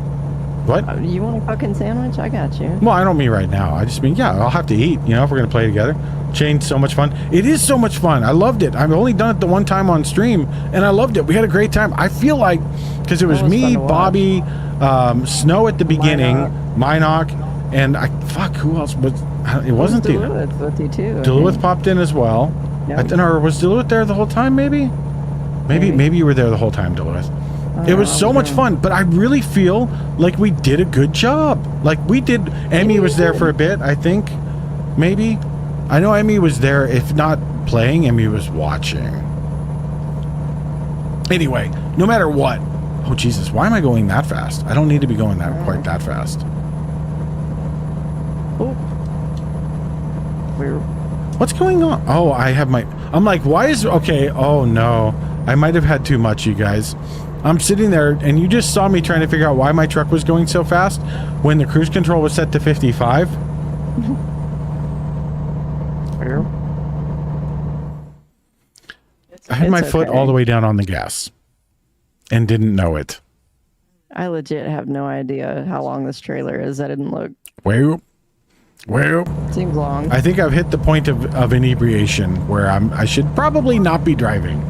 What? You want a fucking sandwich? I got you. Well, I don't mean right now. I just mean, yeah, I'll have to eat, you know, if we're going to play together. Chain's so much fun. It is so much fun. I loved it. I've only done it the one time on stream, and I loved it. We had a great time. I feel like, because it was me, Bobby, Snow at the beginning, Minoc, and who else? It wasn't Duluth with you too. Duluth popped in as well. Yep. Or was Duluth there the whole time, maybe? Maybe you were there the whole time, Duluth. It was so much fun, but I really feel like we did a good job. Like we did. Emmy was there for a bit, I think. Maybe. I know Emmy was there. If not playing, Emmy was watching. Anyway, no matter what. Oh, Jesus. Why am I going that fast? I don't need to be going quite that fast. Oh. What's going on? Oh, I'm like, why is... Okay. Oh, no. I might have had too much, you guys. I'm sitting there, and you just saw me trying to figure out why my truck was going so fast when the cruise control was set to 55. I had my foot all the way down on the gas and didn't know it. I legit have no idea how long this trailer is. I didn't look. Well, Seems long. I think I've hit the point of inebriation where I should probably not be driving.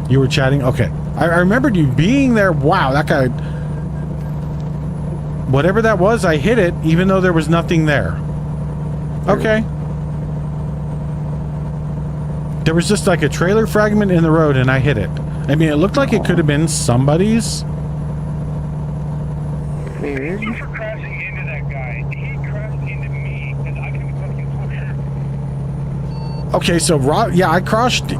You were chatting? Okay. I remembered you being there. Wow, that guy... Whatever that was, I hit it, even though there was nothing there. Okay. There was just like a trailer fragment in the road, and I hit it. I mean, it looked like it could have been somebody's. Weird. Thank you for crashing into that guy. He crashed into me because I couldn't fucking swear. Okay, so yeah, I crashed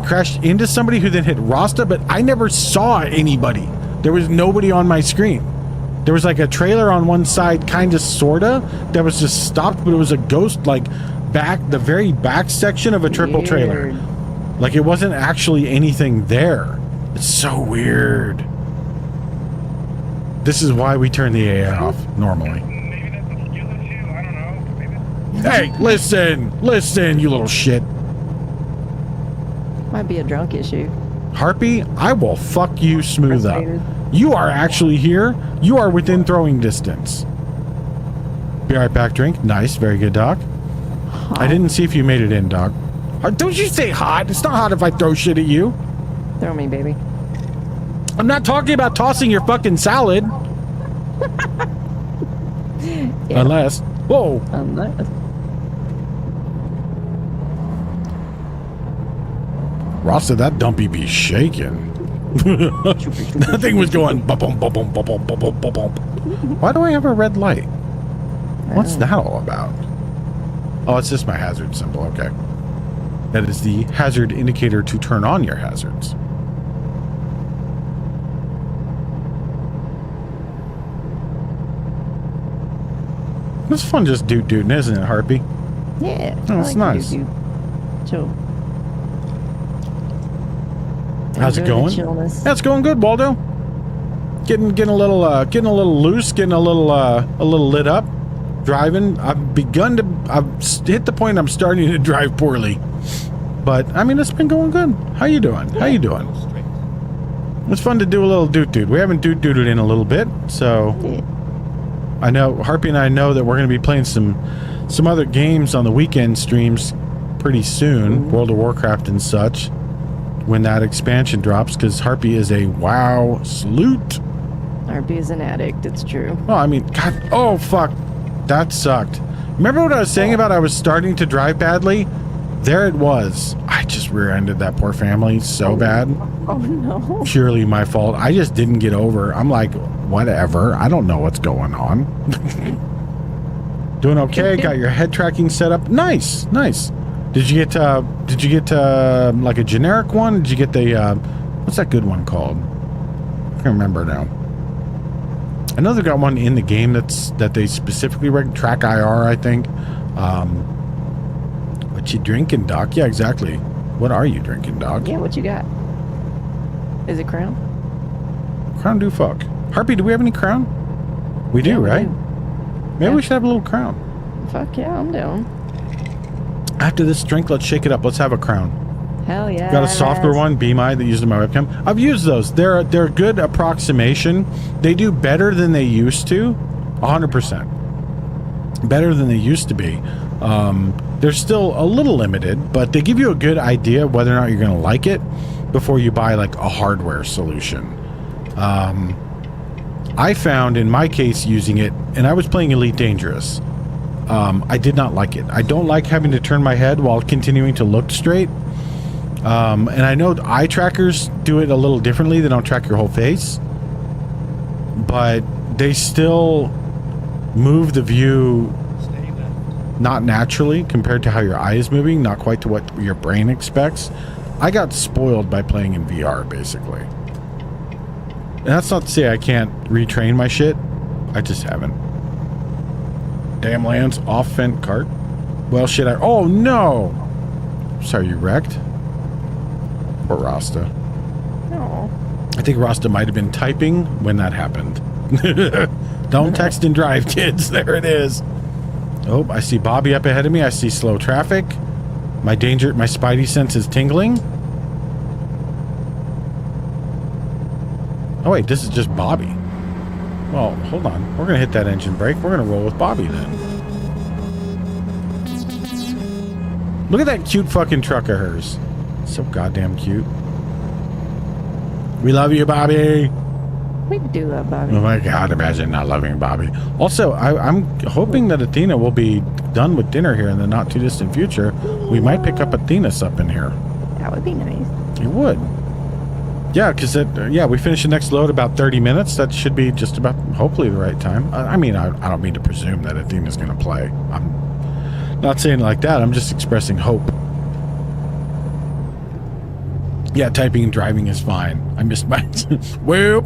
into somebody who then hit Rasta, but I never saw anybody. There was nobody on my screen. There was like a trailer on one side, kind of, sorta, that was just stopped, but it was a ghost, like, the very back section of a triple trailer. Like, it wasn't actually anything there. It's so weird. This is why we turn the AI off, normally. Maybe that's a skill issue. I don't know. Maybe. Hey, listen, you little shit. Might be a drunk issue. Harpy, I will fuck you smooth up. Frustrated. You are actually here. You are within throwing distance. Be right back, drink. Nice, very good, Doc. I didn't see if you made it in, Doc. Don't you say hot. It's not hot if I throw shit at you. Throw me, baby. I'm not talking about tossing your fucking salad. Yeah. Unless... Whoa. Unless. Ross said that dumpy be shaking. That thing was going bump, bump, bump, bump, bump, bump, bump, bump, bump. Why do I have a red light? What's that all about? Oh, it's just my hazard symbol. Okay. That is the hazard indicator to turn on your hazards. It's fun just doot-dooting, isn't it, Harpy? Yeah. Oh, it's nice. Chill. How's it Enjoy the going? chillness. That's going good, Waldo. Getting a little loose, getting a little lit up. Driving. I've hit the point I'm starting to drive poorly. But I mean, it's been going good. How you doing? How you doing? It's fun to do a little doot-doot. We haven't doot-dooted in a little bit, so I know Harpy and I know that we're going to be playing some other games on the weekend streams pretty soon, World of Warcraft and such, when that expansion drops, because Harpy is a WoW salute. Harpy is an addict, it's true. Oh, I mean, God, oh, fuck. That sucked. Remember what I was saying about I was starting to drive badly? There it was. I just rear-ended that poor family so bad. Oh, no. Purely my fault. I just didn't get over. I'm like, whatever. I don't know what's going on. Doing okay. Got your head tracking set up. Nice, nice. Did you get like a generic one? Did you get the what's that good one called? I can't remember now. I know they got one in the game that they specifically track IR, I think. What you drinking, Doc? Yeah, exactly. What are you drinking, Doc? Yeah, what you got? Is it Crown? Crown do fuck. Harpy, do we have any Crown? We do, Yeah, we right? do. Maybe Yeah. we should have a little Crown. Fuck yeah, I'm down. After this drink, let's shake it up. Let's have a Crown. Hell yeah. Got a softer one, Be My, that used in my webcam. I've used those. They're a good approximation. They do better than they used to. 100%. Better than they used to be. They're still a little limited, but they give you a good idea of whether or not you're going to like it before you buy like a hardware solution. I found in my case using it, and I was playing Elite Dangerous. I did not like it. I don't like having to turn my head while continuing to look straight. And I know eye trackers do it a little differently. They don't track your whole face, but they still move the view not naturally compared to how your eye is moving, not quite to what your brain expects. I got spoiled by playing in VR, basically. And that's not to say I can't retrain my shit. I just haven't. Damn lands off fent cart. Well, shit, oh no! Sorry, you wrecked? Poor Rasta. No. I think Rasta might have been typing when that happened. Don't text and drive, kids. There it is. Oh, I see Bobby up ahead of me. I see slow traffic. My spidey sense is tingling. Oh wait, this is just Bobby. Well, hold on. We're gonna hit that engine brake. We're gonna roll with Bobby then. Look at that cute fucking truck of hers. So goddamn cute. We love you, Bobby. We do love Bobby. Oh my God, imagine not loving Bobby. Also, I'm hoping that Athena will be done with dinner here in the not too distant future. We might pick up Athena's up in here. That would be nice. It would. Yeah, because we finish the next load about 30 minutes. That should be just about, hopefully, the right time. I mean, I don't mean to presume that Athena's going to play. I'm not saying it like that. I'm just expressing hope. Yeah, typing and driving is fine. I missed my... Well...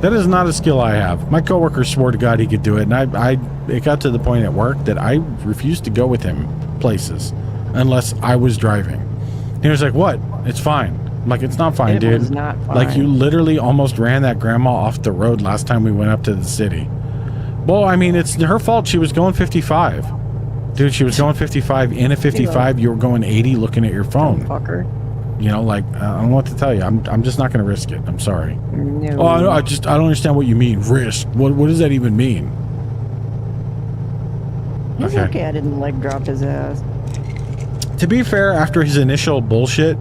That is not a skill I have. My coworker swore to God he could do it, and it got to the point at work that I refused to go with him places unless I was driving. He was like, what? It's fine. I'm like, it's not fine, dude. It was not fine. Like, you literally almost ran that grandma off the road last time we went up to the city. Well, I mean, it's her fault. She was going 55. Dude, she was going 55 in a 55. You were going 80 looking at your phone. Fucker. You know, like, I don't know what to tell you. I'm just not going to risk it. I'm sorry. No. Oh, I don't understand what you mean. Risk. What does that even mean? He's okay. I didn't leg drop his ass. To be fair, after his initial bullshit,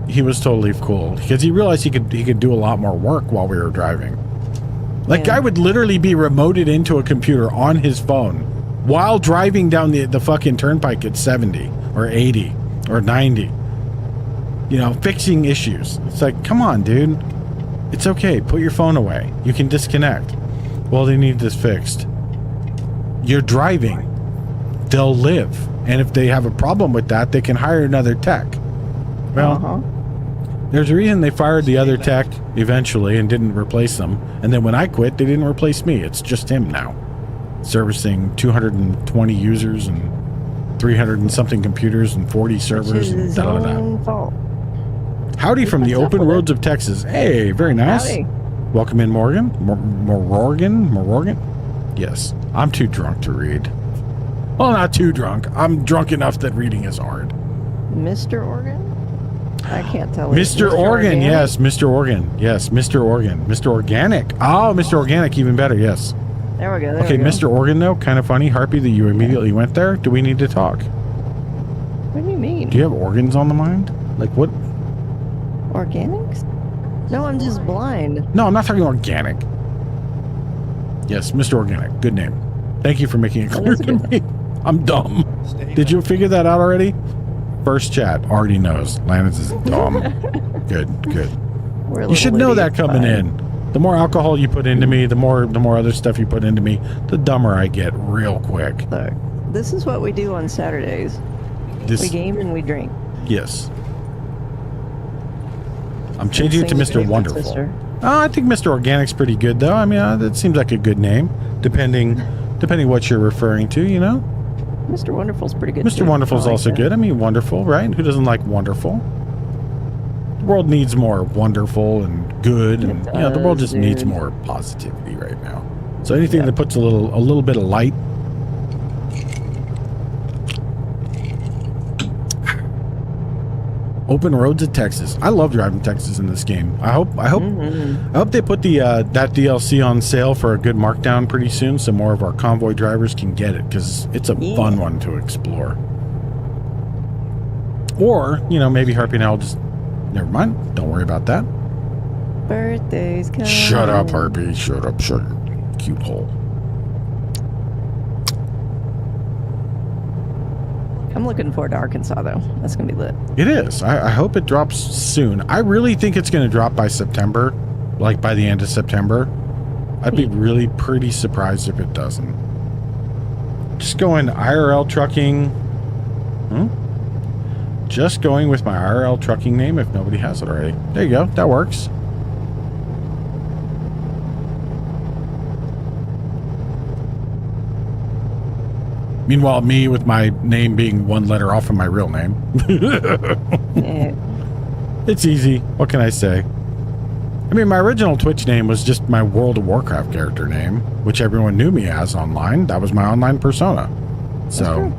he was totally cool because he realized he could do a lot more work while we were driving. Like, guy would literally be remoted into a computer on his phone while driving down the fucking turnpike at 70 or 80 or 90. You know, fixing issues. It's like, come on, dude. It's okay. Put your phone away. You can disconnect. Well, they need this fixed. You're driving. They'll live. And if they have a problem with that, they can hire another tech. Well, there's a reason they fired the other tech eventually and didn't replace them. And then when I quit, they didn't replace me. It's just him now. Servicing 220 users and 300 and something computers and 40 servers and own fault. Howdy from the open roads of Texas. Hey, very nice. Howdy. Welcome in, Morgan. Morgan? Yes. I'm too drunk to read. Well, not too drunk. I'm drunk enough that reading is hard. Mr. Organ? I can't tell. Mr. Organ, yes. Mr. Organ. Yes, Mr. Organ. Mr. Organic. Oh, Mr. Organic, even better, yes. There we go. Okay, Mr. Organ, though, kind of funny. Harpy that you immediately went there. Do we need to talk? What do you mean? Do you have organs on the mind? Like what? Organics? No, I'm just blind. No, I'm not talking organic. Yes, Mr. Organic. Good name. Thank you for making it clear to me. I'm dumb. Did you figure that out already? First chat already knows. Lannis is dumb. Good. You should know that coming in. The more alcohol you put into me, the more other stuff you put into me, the dumber I get real quick. Look, this is what we do on Saturdays. We game and we drink. Yes. I'm changing it to Mr. Wonderful. Oh, I think Mr. Organic's pretty good, though. I mean, that seems like a good name, depending what you're referring to, you know? Mr. Wonderful's pretty good, Mr. Wonderful's also good. I mean, wonderful, right? Who doesn't like wonderful? The world needs more wonderful and good, and you know, the world just needs more positivity right now. So anything that puts a little bit of light. Open roads of Texas. I love driving Texas in this game. I hope they put the that DLC on sale for a good markdown pretty soon, so more of our convoy drivers can get it, because it's a fun one to explore. Or, you know, maybe Harpy and I will just... Never mind. Don't worry about that. Birthdays coming. Shut up, Harpy. Shut up. Shut your cute hole. I'm looking forward to Arkansas, though. That's going to be lit. It is. I hope it drops soon. I really think it's going to drop by September, like by the end of September. I'd be really pretty surprised if it doesn't. Just going IRL trucking. Just going with my IRL trucking name if nobody has it already. There you go. That works. Meanwhile, me with my name being one letter off of my real name. It's easy. What can I say? I mean, my original Twitch name was just my World of Warcraft character name, which everyone knew me as online. That was my online persona. So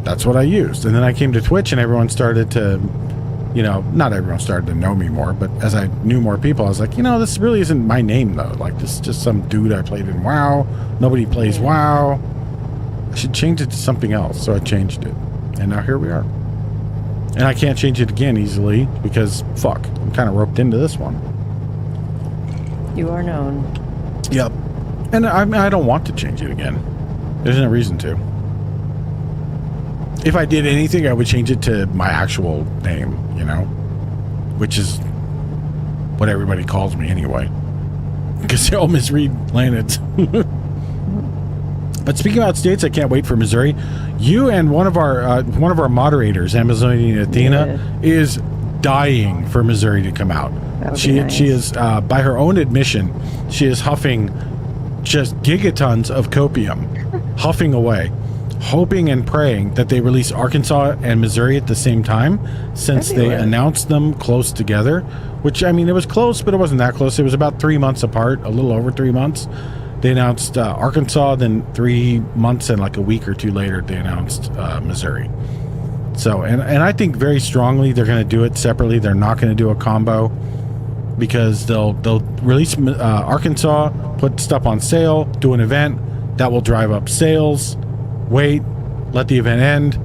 that's what I used. And then I came to Twitch and everyone started to, you know, not everyone started to know me more, but as I knew more people, I was like, you know, this really isn't my name, though. Like, this is just some dude I played in WoW. Nobody plays WoW. I should change it to something else, so I changed it. And now here we are. And I can't change it again easily because, fuck, I'm kind of roped into this one. You are known. Yep. And I don't want to change it again. There's no reason to. If I did anything, I would change it to my actual name, you know? Which is what everybody calls me anyway. Because they all misread Lanitz. But speaking about states, I can't wait for Missouri. You and one of our moderators, Amazonian Athena, is dying for Missouri to come out. She is by her own admission, she is huffing just gigatons of copium, huffing away, hoping and praying that they release Arkansas and Missouri at the same time, since they announced them close together. Which, I mean, it was close, but it wasn't that close. It was about 3 months apart, a little over 3 months. They announced Arkansas, then 3 months and like a week or two later, they announced Missouri. So, and I think very strongly they're going to do it separately. They're not going to do a combo because they'll release Arkansas, put stuff on sale, do an event that will drive up sales. Wait, let the event end,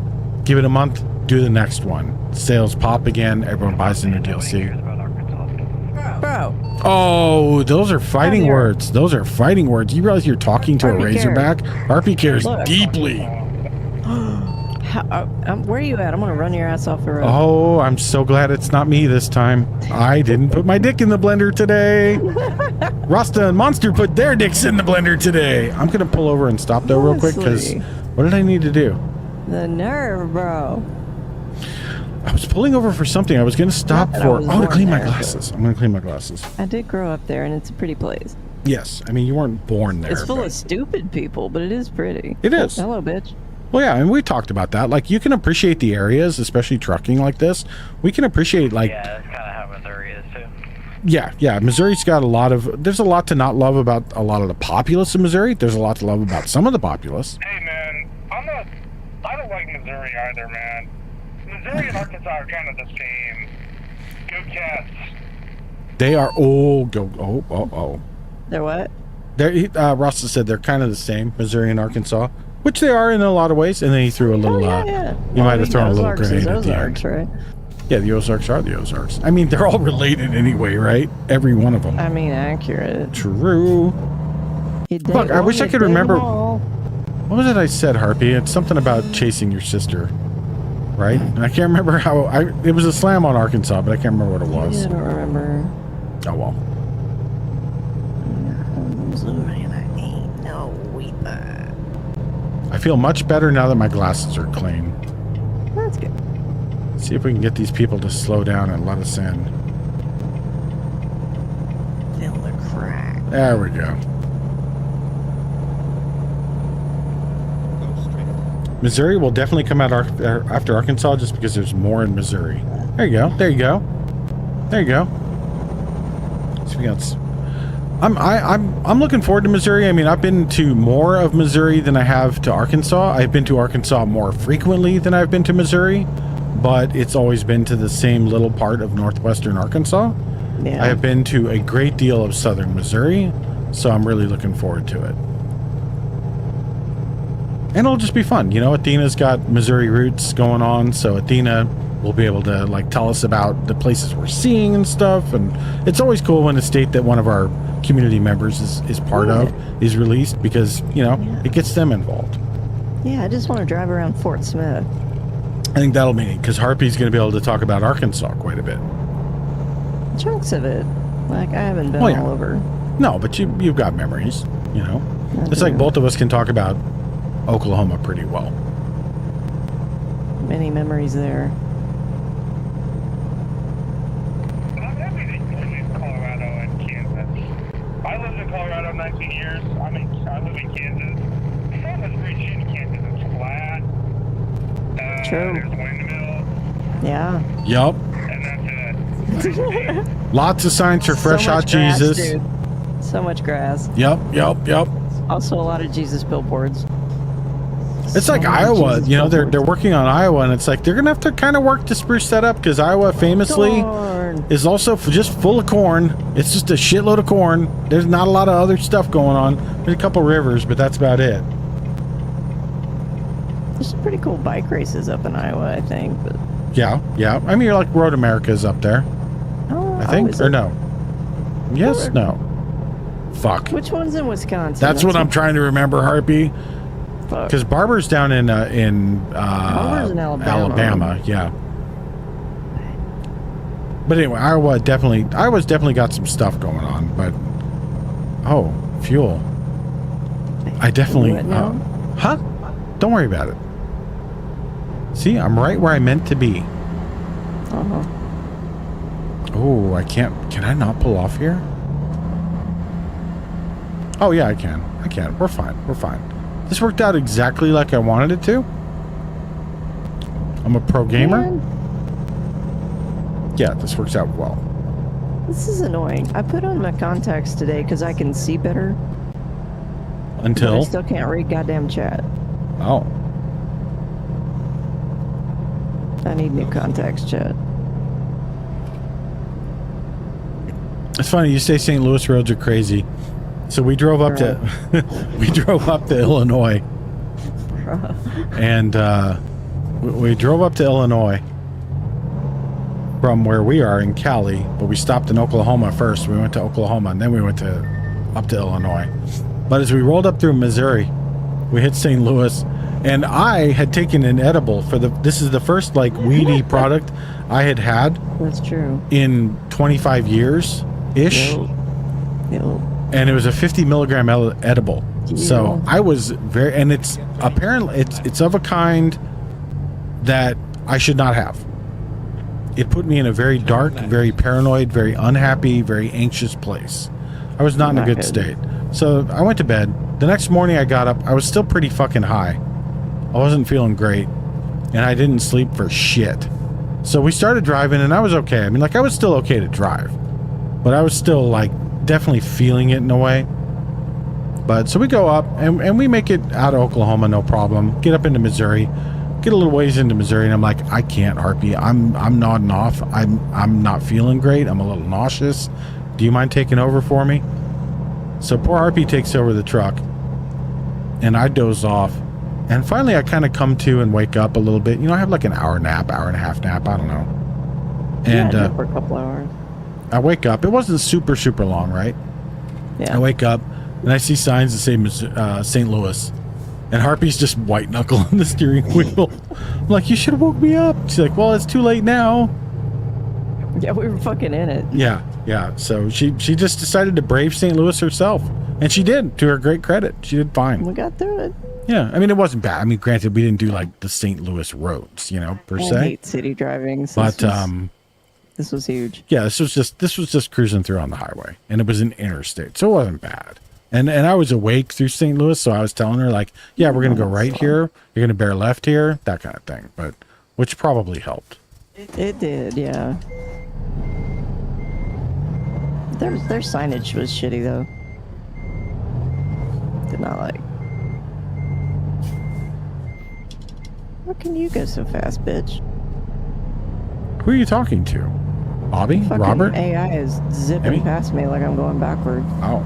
give it a month, do the next one. Sales pop again. Everyone buys the new DLC. Bro. Oh, those are fighting words. Those are fighting words. You realize you're talking to a Razorback? Harpy cares deeply. Where are you at? I'm going to run your ass off the road. Oh, I'm so glad it's not me this time. I didn't put my dick in the blender today. Rasta and Monster put their dicks in the blender today. I'm going to pull over and stop though real quick because what did I need to do? The nerve, bro. I was pulling over for something. I was going to stop for... Oh, to clean my glasses. I'm going to clean my glasses. I did grow up there, and it's a pretty place. Yes. I mean, you weren't born there. It's full of stupid people, but it is pretty. It is. Hello, bitch. Well, yeah, and we talked about that. Like, you can appreciate the areas, especially trucking like this. We can appreciate, like... Yeah, that's kind of how Missouri is, too. Yeah. Missouri's got a lot of... There's a lot to not love about a lot of the populace of Missouri. There's a lot to love about some of the populace. Hey, man, I don't like Missouri either, man. Missouri and Arkansas are kind of the same. Go Cats. They are oh. They're what? Rasta said they're kind of the same, Missouri and Arkansas, which they are in a lot of ways. And then he threw a little. You might have thrown a little grenade at the end. Right? Yeah, the Ozarks are the Ozarks. I mean, they're all related anyway, right? Every one of them. I mean, accurate. True. Look, I wish I could remember. What was it I said, Harpy? It's something about chasing your sister. Right? And I can't remember how... it was a slam on Arkansas, but I can't remember what it was. I don't remember. Oh, well. I feel much better now that my glasses are clean. That's good. See if we can get these people to slow down and let us in. Feel the crack. There we go. Missouri will definitely come out after Arkansas just because there's more in Missouri. There you go. There you go. There you go. So we got... I'm looking forward to Missouri. I mean, I've been to more of Missouri than I have to Arkansas. I've been to Arkansas more frequently than I've been to Missouri, but it's always been to the same little part of northwestern Arkansas. Yeah. I have been to a great deal of southern Missouri, so I'm really looking forward to it. And it'll just be fun. You know, Athena's got Missouri roots going on, so Athena will be able to, like, tell us about the places we're seeing and stuff. And it's always cool when a state that one of our community members is part of is released because, you know, it gets them involved. Yeah, I just want to drive around Fort Smith. I think that'll be neat because Harpy's going to be able to talk about Arkansas quite a bit. Chunks of it. Like, I haven't been all over. No, but you've got memories, you know. It's like both of us can talk about Oklahoma pretty well. Many memories there. I'm happy that you live in Colorado and Kansas. I lived in Colorado 19 years. I live in Kansas. It's not much great shit in Kansas. It's flat. True. There's a windmill. Yeah. Yup. And that's it. Lots of signs for fresh hot grass, Jesus. Dude. So much grass. Yep. Also a lot of Jesus billboards. It's like Iowa, you know, they're working on Iowa, and it's like they're gonna have to kind of work to spruce that up because Iowa famously is also just full of corn. It's just a shitload of corn. There's not a lot of other stuff going on. There's a couple rivers, but that's about it. There's some pretty cool bike races up in Iowa, I think. But Yeah. I mean, you're like Road America's up there. Oh, I think, is or it? no? Yes, no. Fuck. Which one's in Wisconsin? That's what I'm trying to remember, Harpy. Fuck. Because Barber's down in Barber's in Alabama. Yeah. But anyway, I was definitely got some stuff going on. But fuel. I definitely. What now? Huh? Don't worry about it. See, I'm right where I meant to be. Uh-huh. Oh, I can't. Can I not pull off here? Oh yeah, I can. We're fine. This worked out exactly like I wanted it to. I'm a pro gamer. Man, Yeah, this works out well. this is annoying. I put on my contacts today because I can see better. But I Until still can't read goddamn chat. oh, I need new contacts, chat. it's funny you say St. Louis roads are crazy. So we drove up to Illinois, and we drove up to Illinois from where we are in Cali, but we stopped in Oklahoma first. We went to Oklahoma and then we went up to Illinois. But as we rolled up through Missouri, we hit St. Louis, and I had taken an edible this is the first like weedy product I had That's true. in 25 years ish. Yo. And it was a 50 milligram edible. Yeah. So I was and it's apparently it's of a kind that I should not have. It put me in a very dark, very paranoid, very unhappy, very anxious place. I was not in a good state. So I went to bed. The next morning I got up. I was still pretty fucking high. I wasn't feeling great, and I didn't sleep for shit. So we started driving, and I was okay. I mean, like, I was still okay to drive, but I was still like definitely feeling it in a way. But so we go up and we make it out of Oklahoma, no problem. Get up into Missouri, get a little ways into Missouri, and I'm like, I can't, Harpy. I'm nodding off. I'm not feeling great. I'm a little nauseous. Do you mind taking over for me? So poor Harpy takes over the truck, and I doze off. And finally I kind of come to and wake up a little bit. You know, I have like an hour and a half nap. I don't know. And Yeah, for a couple hours. I wake up. It wasn't super long, right? Yeah. I wake up and I see signs that say St. Louis, and Harpy's just white knuckling the steering wheel. I'm like, you should have woke me up. She's like, well, it's too late now. Yeah, we were fucking in it. Yeah. So she just decided to brave St. Louis herself, and she did. To her great credit, she did fine. We got through it. Yeah, I mean, it wasn't bad. I mean, granted, we didn't do like the St. Louis roads, per I se. hate city driving. So But this was huge. yeah, this was just cruising through on the highway, and it was an interstate, so it wasn't bad. And I was awake through St. Louis, so I was telling her like, yeah, we're gonna go right here. You're gonna bear left here, that kind of thing. But which probably helped. It did, yeah. Their signage was shitty though. Did not like. How can you go so fast, bitch? Who are you talking to? Bobby? Fucking Robert? AI is zipping Amy? past me like I'm going backward. Oh.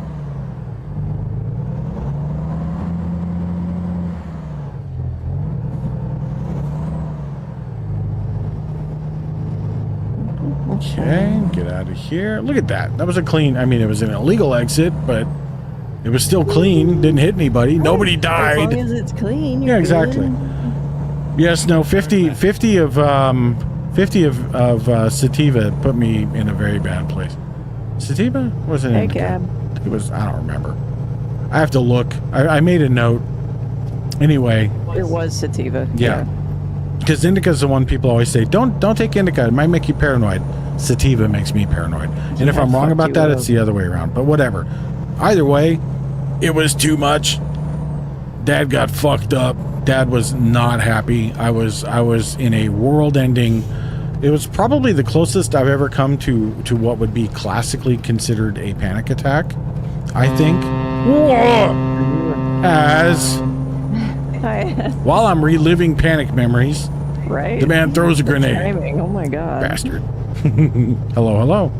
Okay, get out of here. Look at that. That was a clean, I mean, it was an illegal exit, but it was still clean. Didn't hit anybody. Nobody As died. long as it's clean. Yeah, You're exactly. good. Yes, no, 50 of sativa put me in a very bad place. Sativa? What was it? Hey, indica? cab. It was, I don't remember. I have to look. I made a note. Anyway. It was sativa. Yeah. Because indica is the one people always say, don't take indica. It might make you paranoid. Sativa makes me paranoid. And if Yeah, I'm wrong fuck about you that, up. it's the other way around. But whatever. Either way, it was too much. Dad got fucked up. Dad was not happy. I was in a world-ending. It was probably the closest I've ever come to what would be classically considered a panic attack. I think. As while I'm reliving panic memories, Right? the man throws a grenade. Timing. Oh my god. Bastard. Hello.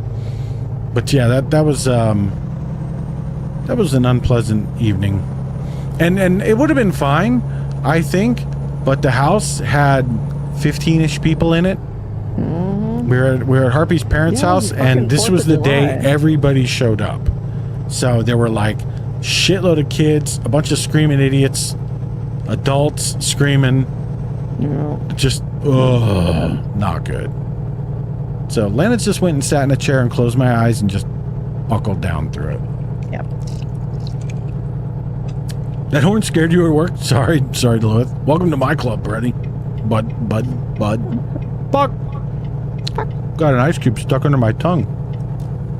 But yeah, that was an unpleasant evening, and it would have been fine, I think, but the house had 15-ish people in it, we were at Harpy's parents' Yeah, house, fucking and this 4th was of the day July. everybody showed up. So there were like shitload of kids, a bunch of screaming idiots, adults screaming, just not good. So Lennox just went and sat in a chair and closed my eyes and just buckled down through it. Yep. That horn scared you at work? Sorry, Lilith. Welcome to my club, buddy. Bud. Fuck. Got an ice cube stuck under my tongue.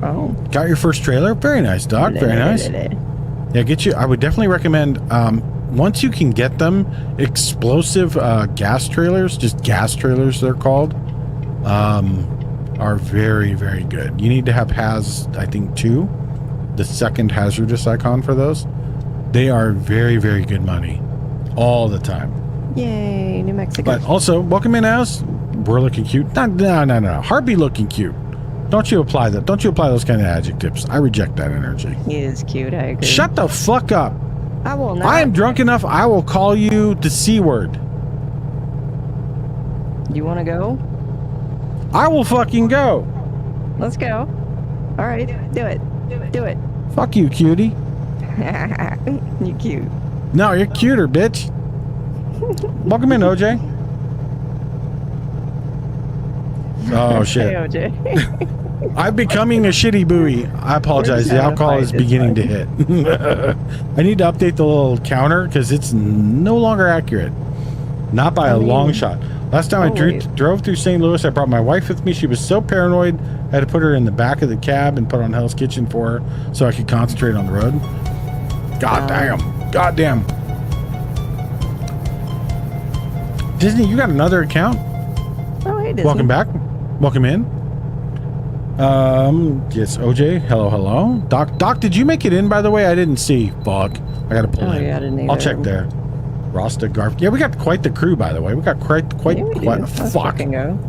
Oh. Got your first trailer? Very nice, Doc. Very nice. Yeah, get you. I would definitely recommend, once you can get them, explosive gas trailers, just gas trailers they're called, are very, very good. You need to have I think 2, the second hazardous icon for those. They are very, very good money all the time. Yay, New Mexico. But also, welcome in as we're looking cute. No. Harpy looking cute. Don't you apply that. Don't you apply those kind of adjectives. I reject that energy. He is cute, I agree. Shut the fuck up. I will not. I am drunk enough. I will call you the C word. You want to go? I will fucking go. Let's go. All right, do it. Do it. Fuck you, cutie. You cute. No, you're cuter, bitch. Welcome in, OJ. Oh, shit. Hey, OJ. I'm becoming a shitty buoy. I apologize. The alcohol is beginning to hit. I need to update the little counter because it's no longer accurate. Not by a long shot. Last time I drove through St. Louis, I brought my wife with me. She was so paranoid, I had to put her in the back of the cab and put on Hell's Kitchen for her so I could concentrate on the road. God damn. Disney, you got another account? Oh, hey, Disney. Welcome back. Welcome in. Yes, OJ. Hello. Doc, did you make it in, by the way? I didn't see. Fuck. I gotta pull in. Yeah, I didn't I'll either. check there. Rasta Garf. Yeah, we got quite the crew, by the way. We got quite. Let's Fuck. fucking go.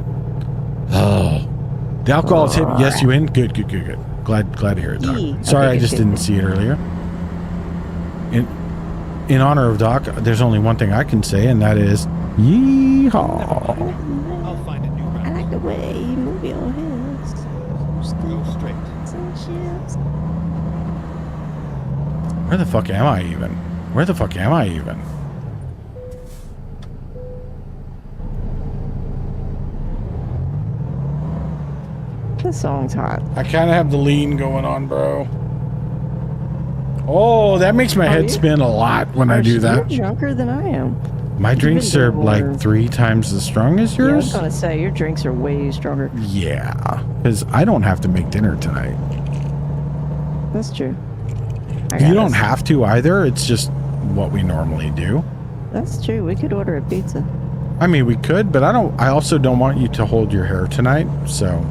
Oh, the alcohol is hit. Yes, you in? Good. Glad to hear it, Doc. Sorry, I just didn't see it earlier. In honor of Doc, there's only one thing I can say, and that is yeehaw. I'll find a new route. I like the way you move your hips. Go straight. Where the fuck am I even? This song's hot. I kind of have the lean going on, bro. Oh, that makes my head spin a lot when I do that. You're drunker than I am. My drinks are like 3 times as strong as Yeah, I was yours? gonna say your drinks are way stronger. Yeah, because I don't have to make dinner tonight. That's true. You don't have to either. It's just what we normally do. That's true. We could order a pizza. I mean, we could, but I also don't want you to hold your hair tonight, so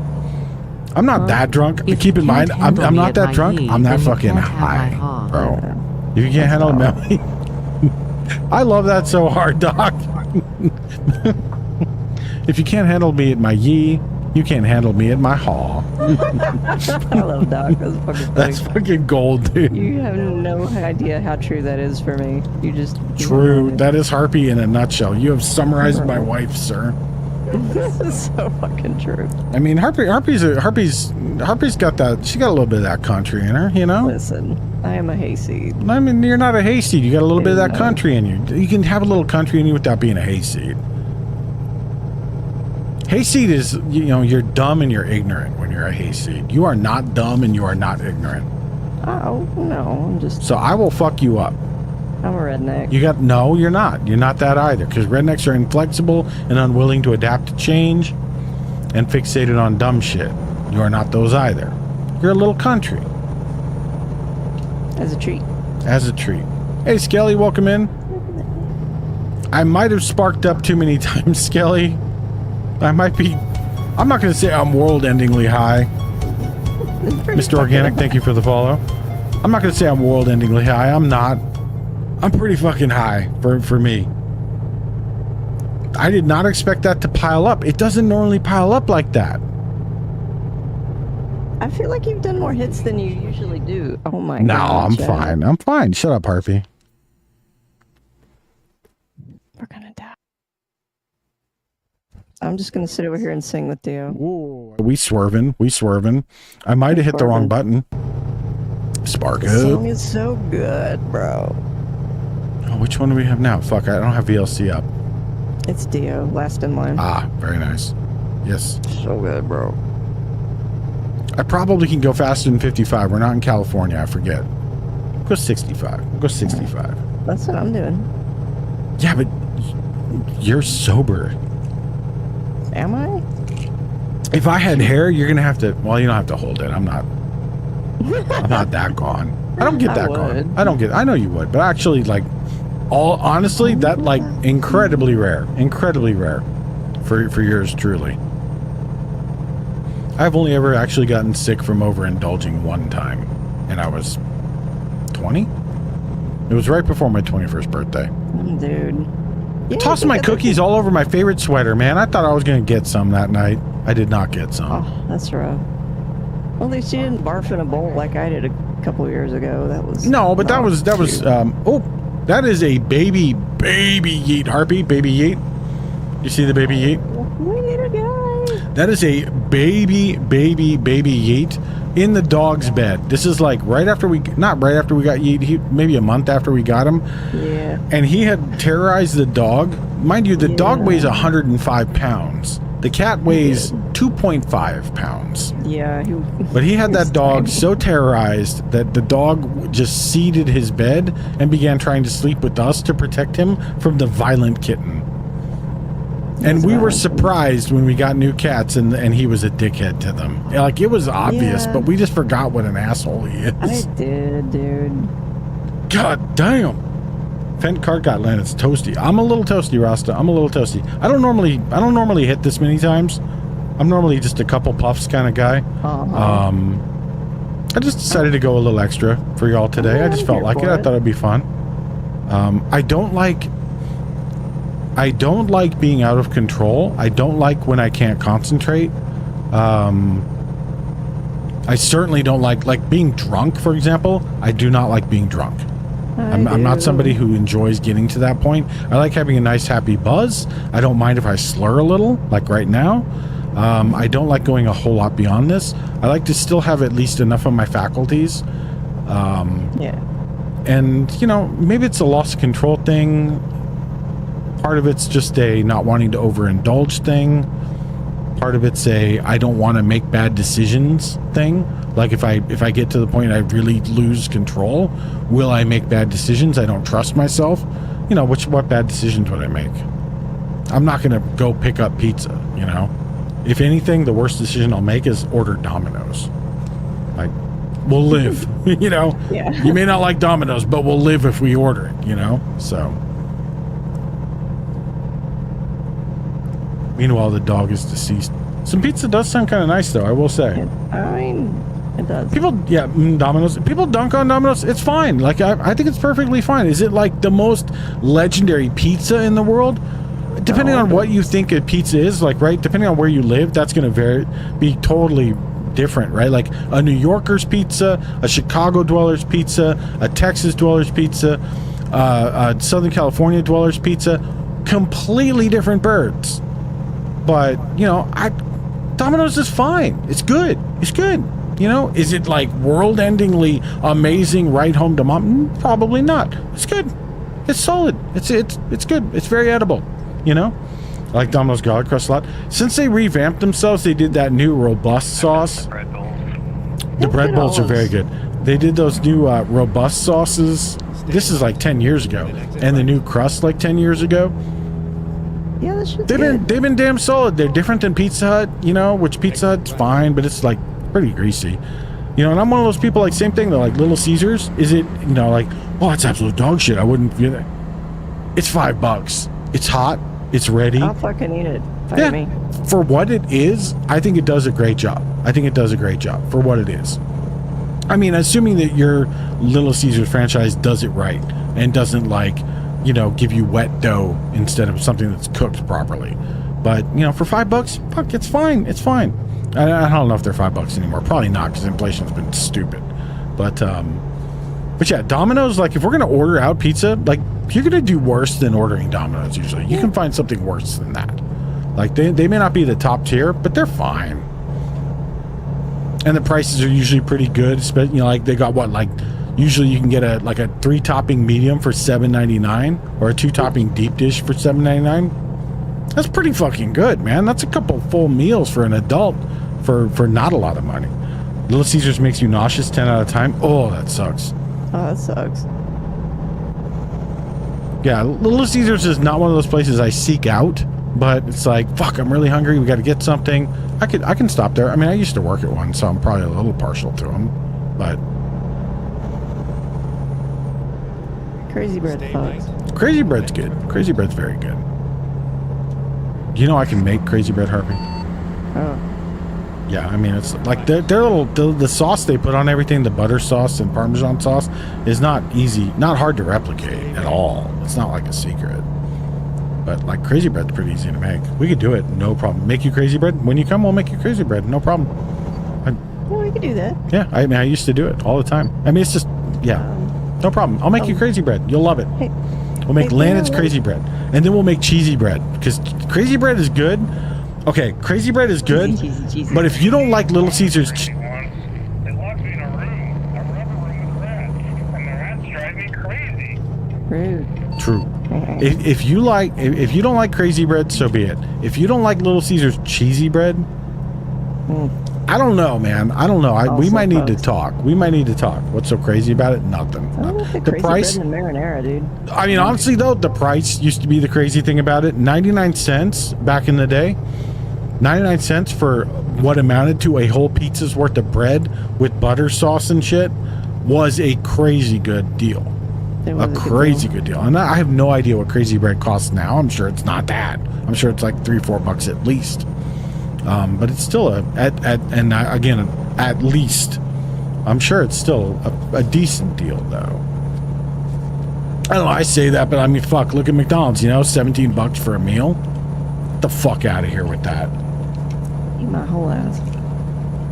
I'm not that drunk. If Keep you in mind, can't I'm handle me not at that my drunk. knee, I'm that then you fucking can't have my high, hog. bro. If you can't handle me, I love that so hard, Doc. If you can't handle me at my yee, you can't handle me at my haw. I love Doc. That's fucking funny. That's fucking gold, dude. You have no idea how true that is for me. You just True. That is Harpy in a nutshell. You have summarized my wife, sir. This is so fucking true. I mean, Harpy's got that. She got a little bit of that country in her, you know. Listen, I am a hayseed. I mean, you're not a hayseed. You got a little bit of that No. country in you. You can have a little country in you without being a hayseed. Hayseed is, you know, you're dumb and you're ignorant when you're a hayseed. You are not dumb and you are not ignorant. Oh no, I'm just. So I will fuck you up. I'm a redneck. No, you're not. You're not that either. Because rednecks are inflexible and unwilling to adapt to change and fixated on dumb shit. You are not those either. You're a little country. As a treat. As a treat. Hey, Skelly, welcome in. I might have sparked up too many times, Skelly. I'm not going to say I'm world-endingly high. Mr. Organic, thank you for the follow. I'm not going to say I'm world-endingly high. I'm not. I'm pretty fucking high for me. I did not expect that to pile up. It doesn't normally pile up like that. I feel like you've done more hits than you usually do. Oh my No, god. I'm fine. I'm fine. Shut up, Harpy. We're gonna die. I'm just gonna sit over here and sing with you. Ooh, we swerving. I might have hit the wrong button. Spark The song up. is so good, bro. Oh, which one do we have now? Fuck, I don't have VLC up. It's Dio, last in line. Ah, very nice. Yes. So good, bro. I probably can go faster than 55. We're not in California, I forget. Go 65. We'll go 65. That's what I'm doing. Yeah, but you're sober. Am I? If I had hair, you're gonna have to. Well, you don't have to hold it. I'm not that gone. I don't get I that would. gone. I know you would, but actually, like, honestly, that like incredibly rare for yours truly. I've only ever actually gotten sick from overindulging one time, and I was 20. It was right before my 21st birthday. Dude. Yeah, Tossing my cookies all over my favorite sweater, man. I thought I was gonna get some that night. I did not get some. Oh, that's rough. Well, at least you didn't barf in a bowl like I did a couple years ago. That was No, but that not was cute. oh, that is a baby yeet harpy, baby yeet. You see the baby yeet? Little guy. That is a baby yeet in the dog's bed. This is like not right after we got yeet, maybe a month after we got him. Yeah. And he had terrorized the dog. Mind you, the dog Yeah. weighs 105 pounds. The cat weighs 2.5 pounds. Yeah. But he had that He's dog tiny. so terrorized that the dog just seeded his bed and began trying to sleep with us to protect him from the violent kitten. And That's we were violent. surprised when we got new cats and he was a dickhead to them. Like, it was obvious, Yeah. but we just forgot what an asshole he I is. did, dude. God damn. Fent cart got land. It's toasty. I'm a little toasty, Rasta. I'm a little toasty. I don't normally hit this many times. I'm normally just a couple puffs kind of guy. Uh-huh. I just decided to go a little extra for y'all today. Yeah, I just I'm felt here like it. for I it. thought it'd be fun. I don't like being out of control. I don't like when I can't concentrate. I certainly don't like being drunk, for example. I do not like being drunk. I'm not somebody who enjoys getting to that point. I like having a nice happy buzz. I don't mind if I slur a little, like right now. I don't like going a whole lot beyond this. I like to still have at least enough of my faculties. Yeah. And, you know, maybe it's a loss of control thing. Part of it's just a not wanting to overindulge thing. Part of it's a I don't want to make bad decisions thing. Like if I get to the point I really lose control, will I make bad decisions? I don't trust myself. You know, what bad decisions would I make? I'm not going to go pick up pizza, you know? If anything, the worst decision I'll make is order Domino's. Like, we'll live, you know? Yeah. You may not like Domino's, but we'll live if we order it, you know? So. Meanwhile, the dog is deceased. Some pizza does sound kind of nice, though, I will say. I mean, it does. People, Domino's. People dunk on Domino's. It's fine. Like, I think it's perfectly fine. Is it like the most legendary pizza in the world? Depending on what you think a pizza is, like, right? Depending on where you live, that's going to be totally different, right? Like a New Yorker's pizza, a Chicago dweller's pizza, a Texas dweller's pizza, a Southern California dweller's pizza, completely different birds. But, you know, Domino's is fine. It's good. It's good. You know, is it like world-endingly amazing right home to mom? Probably not. It's good. It's solid. It's good. It's very edible. You know, I like Domino's garlic crust a lot. Since they revamped themselves, they did that new robust sauce. The bread bowls are very good. They did those new robust sauces. This is like 10 years ago, and the new crust like 10 years ago. Yeah, that should They've been damn solid. They're different than Pizza Hut, you know, which Pizza Hut's fine, but it's like pretty greasy. You know, and I'm one of those people, like, same thing, they're like Little Caesars. Is it, you know, like, oh, it's absolute dog shit. I wouldn't do that. It's $5. It's hot. It's ready. I'll fucking eat it. Yeah. Me. For what it is, I think it does a great job. I think it does a great job for what it is. I mean, assuming that your Little Caesars franchise does it right and doesn't, like, you know, give you wet dough instead of something that's cooked properly. But, you know, for $5, fuck, it's fine. It's fine. I don't know if they're $5 anymore. Probably not, because inflation's been stupid. But yeah, Domino's, like, if we're gonna order out pizza, like, you're gonna do worse than ordering Domino's usually. You can find something worse than that. Like they may not be the top tier, but they're fine. And the prices are usually pretty good. You know, like they got what, like usually you can get a 3-topping medium for $7.99 or a 2-topping deep dish for $7.99. That's pretty fucking good, man. That's a couple full meals for an adult for not a lot of money. Little Caesars makes you nauseous 10 out of time. Oh, that sucks. Oh, that sucks. Yeah, Little Caesars is not one of those places I seek out, but it's like, fuck, I'm really hungry. We got to get something. I can stop there. I mean, I used to work at one, so I'm probably a little partial to them, but Crazy bread Stay thoughts. nice. Crazy Bread's good. Crazy Bread's very good. You know I can make Crazy Bread, Harpy? Oh, Yeah, I mean, it's like their little, the sauce they put on everything, the butter sauce and Parmesan sauce, is not easy, not hard to replicate at all. It's not like a secret. But like Crazy Bread's pretty easy to make. We could do it, no problem. Make you Crazy Bread? When you come, we'll make you Crazy Bread, no problem. well, we could do that. Yeah, I mean, I used to do it all the time. I mean, it's just, yeah, no problem. I'll make you Crazy Bread. You'll love it. Hey, We'll make hey, Landon's you know, Crazy Bread. And then we'll make Cheesy Bread. Because Crazy Bread is good. Okay, Crazy Bread is good. cheesy. But if you don't like Little Caesars... It locked me in a rubber room with rats, and the rats drive me crazy. Rude. True. If you don't like Crazy Bread, so be it. If you don't like Little Caesars Cheesy Bread... I don't know, man. I don't know. We Also might need to post. talk. We might need to talk. What's so crazy about it? Nothing. I don't think The crazy price... bread and marinara, dude. I mean, honestly, though, the price used to be the crazy thing about it. 99 cents back in the day. 99 cents for what amounted to a whole pizza's worth of bread with butter sauce and shit was a crazy good deal. It A was good crazy deal. good deal. And I have no idea what Crazy Bread costs now. I'm sure it's not that. I'm sure it's like $3-4 at least. But it's still at least. I'm sure it's still a decent deal, though. I don't know. I say that, but I mean, fuck. Look at McDonald's. You know, $17 for a meal. Get the fuck out of here with that. Eat my whole ass.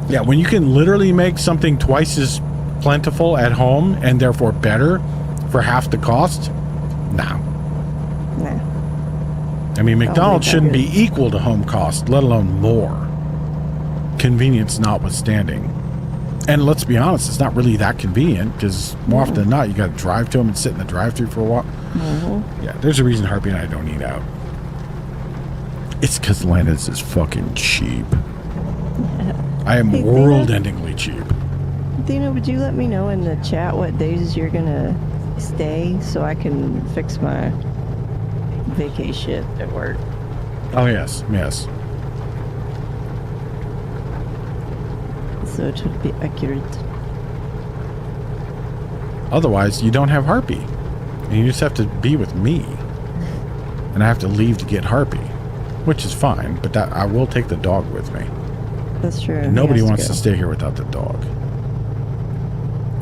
Yeah, when you can literally make something twice as plentiful at home and therefore better for half the cost, nah. Nah. I mean, McDonald's that shouldn't good. be equal to home cost, let alone more. Convenience notwithstanding. And let's be honest, it's not really that convenient because more often than not, you got to drive to them and sit in the drive-thru for a while. Yeah, there's a reason Harpy and I don't eat out. It's because Landon's is fucking cheap. I am Hey, Dana? world-endingly cheap. Dina, would you let me know in the chat what days you're gonna stay so I can fix my vacay shit at work? Oh, yes, yes. So it should be accurate. Otherwise, you don't have Harpy. And you just have to be with me. And I have to leave to get Harpy. Which is fine, but that I will take the dog with me. That's true. And nobody He has wants go. to stay here without the dog.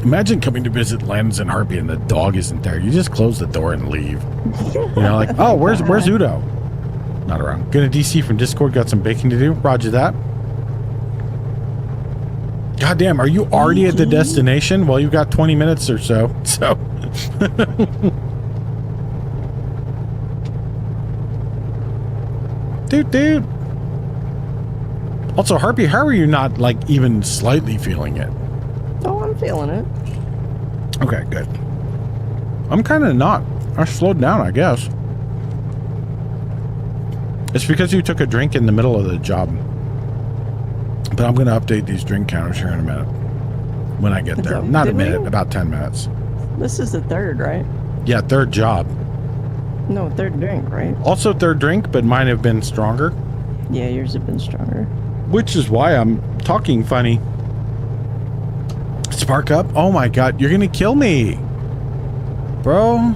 Imagine coming to visit Landon's and Harpy and the dog isn't there. You just close the door and leave. You know, like, oh, where's Udo? Not around. Gonna DC from Discord, got some baking to do. Roger that. God damn, are you already at the destination? Well, you've got 20 minutes or so. So. Dude. Also, Harpy, how are you not, like, even slightly feeling it? Oh, I'm feeling it. Okay, good. I'm kind of not. I slowed down, I guess. It's because you took a drink in the middle of the job. But I'm going to update these drink counters here in a minute. When I get there. Not a Did we? minute, about 10 minutes. This is the third, right? Yeah, third job. No, third drink, right? Also third drink, but mine have been stronger. Yeah, yours have been stronger. Which is why I'm talking funny. Spark up? Oh my god, you're gonna kill me. Bro.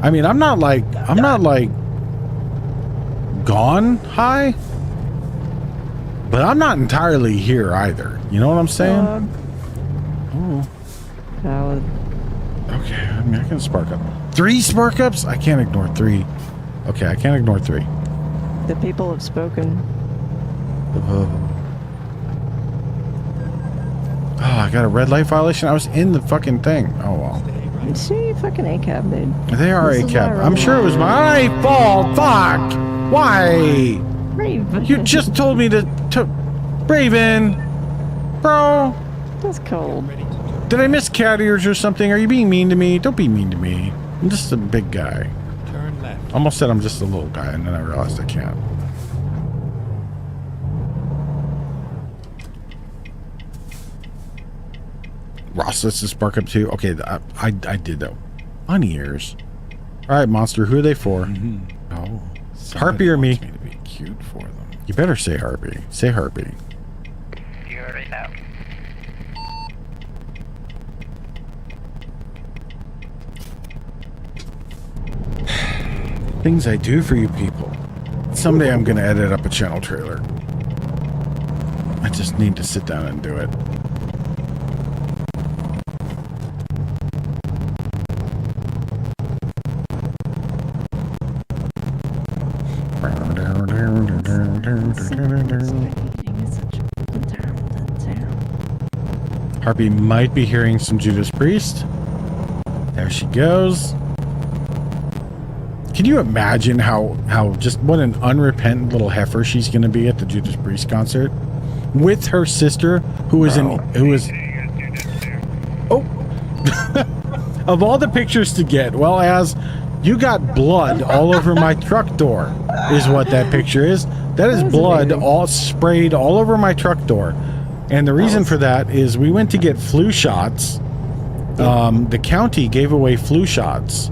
I'm not like gone high. But I'm not entirely here either. You know what I'm saying? Valid. Okay, I mean, I can spark up. 3 spark ups? I can't ignore 3. Okay, I can't ignore 3. The people have spoken. Oh, I got a red light violation? I was in the fucking thing. Oh, well. See, fucking ACAB, dude. They are This a is cab. why I I'm really sure it was my fault. Fuck. Why? Raven. You just told me to Raven, bro. That's cold. Ready to turn, Did I miss cat ears or something? Are you being mean to me? Don't be mean to me. I'm just a big guy. turn left. Almost said I'm just a little guy, and then I realized I can't. Ross, let's just spark up too. Okay, I did that. Bunny ears. All right, monster. Who are they for? Oh, Harpy or me? wants me to be cute for them. You better say Harpy. Say Harpy. You already know. Things I do for you people. Someday I'm gonna edit up a channel trailer. I just need to sit down and do it. Harpy might be hearing some Judas Priest. There she goes. Can you imagine how just what an unrepentant little heifer she's going to be at the Judas Priest concert with her sister, who is of all the pictures to get, well, as you got blood all over my truck door, is what that picture is. That is blood amazing. all sprayed all over my truck door, and the reason for that is we went to get flu shots. The county gave away flu shots.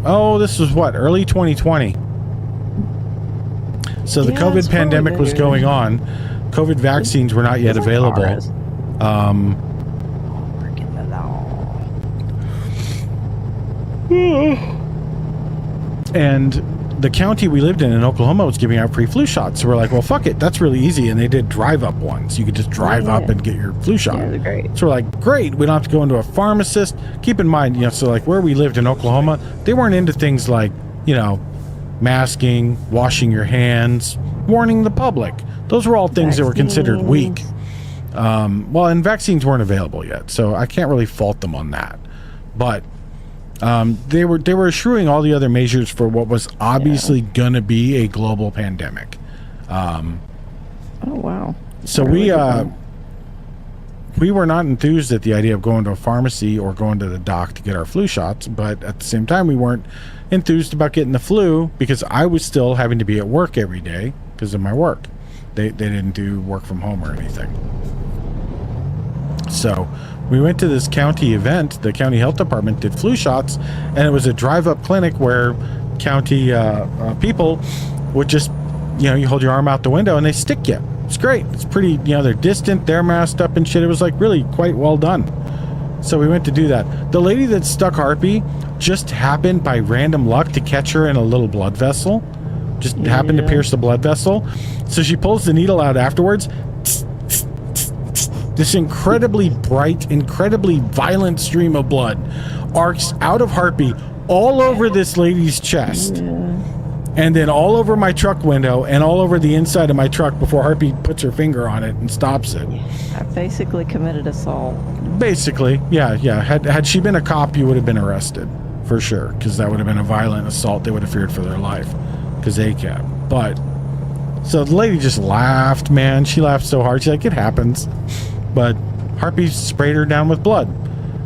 Oh, this was what, early 2020. So the Yeah, COVID it's probably pandemic was been going on. COVID vaccines were not yet available. Breaking the law. And the county we lived in Oklahoma was giving out free flu shots. So we're like, well, fuck it. That's really easy. And they did drive-up ones. You could just drive up and get your flu shot. Yeah, they're great. So we're like, great. We don't have to go into a pharmacist. Keep in mind, so like where we lived in Oklahoma, they weren't into things like, masking, washing your hands, warning the public. Those were all things that were considered weak. And vaccines weren't available yet. So I can't really fault them on that. But they were assuring all the other measures for what was obviously going to be a global pandemic. Oh wow. So we were not enthused at the idea of going to a pharmacy or going to the doc to get our flu shots, but at the same time we weren't enthused about getting the flu because I was still having to be at work every day because of my work. They didn't do work from home or anything. So we went to this county event. The county health department did flu shots, and it was a drive-up clinic where county people would just, you hold your arm out the window and they stick you. It's great. It's pretty, they're distant, they're masked up and shit. It was like really quite well done. So we went to do that. The lady that stuck Harpy just happened by random luck to catch her in a little blood vessel. Just happened to pierce the blood vessel. So she pulls the needle out afterwards. This incredibly bright, incredibly violent stream of blood arcs out of Harpy all over this lady's chest. And then all over my truck window and all over the inside of my truck before Harpy puts her finger on it and stops it. I basically committed assault. Basically, yeah. Had she been a cop, you would have been arrested for sure, because that would have been a violent assault. They would have feared for their life, because ACAB. But so the lady just laughed, man. She laughed so hard. She's like, it happens. But Harpy sprayed her down with blood,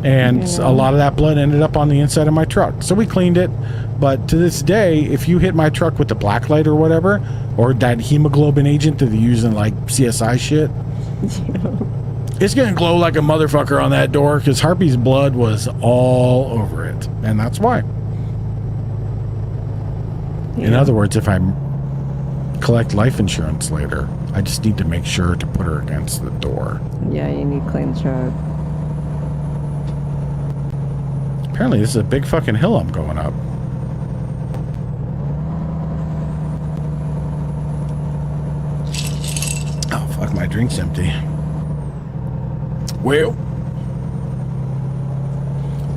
and a lot of that blood ended up on the inside of my truck. So we cleaned it. But to this day, if you hit my truck with the black light or whatever, or that hemoglobin agent that they use in like CSI shit, it's gonna glow like a motherfucker on that door because Harpy's blood was all over it, and that's why. In other words, if I collect life insurance later, I just need to make sure to put her against the door. Yeah, you need clean shot. Apparently, this is a big fucking hill I'm going up. Oh, fuck, my drink's empty. Well,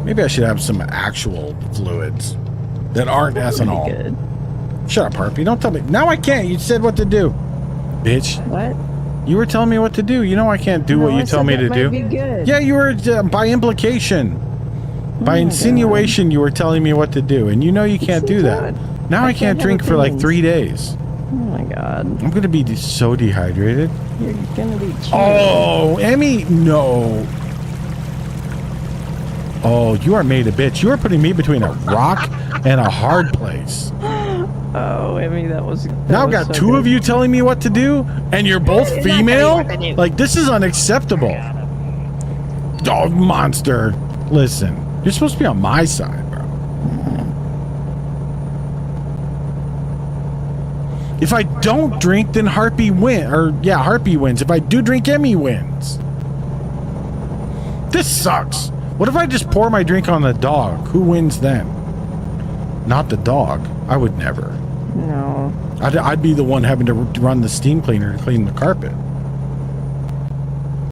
maybe I should have some actual fluids that aren't ethanol. Good. Shut up, Harpy. Don't tell me. Now I can't. You said what to do. Bitch. What? You were telling me what to do. You know I can't do what you tell me to do. Be good. Yeah, you were by implication. By my insinuation, you were telling me what to do, and you know you can't do that. Now I can't have drink for like opinions. 3 days. Oh my god. I'm gonna be so dehydrated. You're gonna be cheating. Oh, Emmy, no. Oh, you are made a bitch. You are putting me between a rock and a hard place. Oh, Emmy, that was. Now I've got two of you telling me what to do, and you're both female? Like, this is unacceptable. Oh, monster. Listen, you're supposed to be on my side, bro. If I don't drink, then Harpy wins. Or, yeah, Harpy wins. If I do drink, Emmy wins. This sucks. What if I just pour my drink on the dog? Who wins then? Not the dog. I would never. No. I'd be the one having to run the steam cleaner to clean the carpet.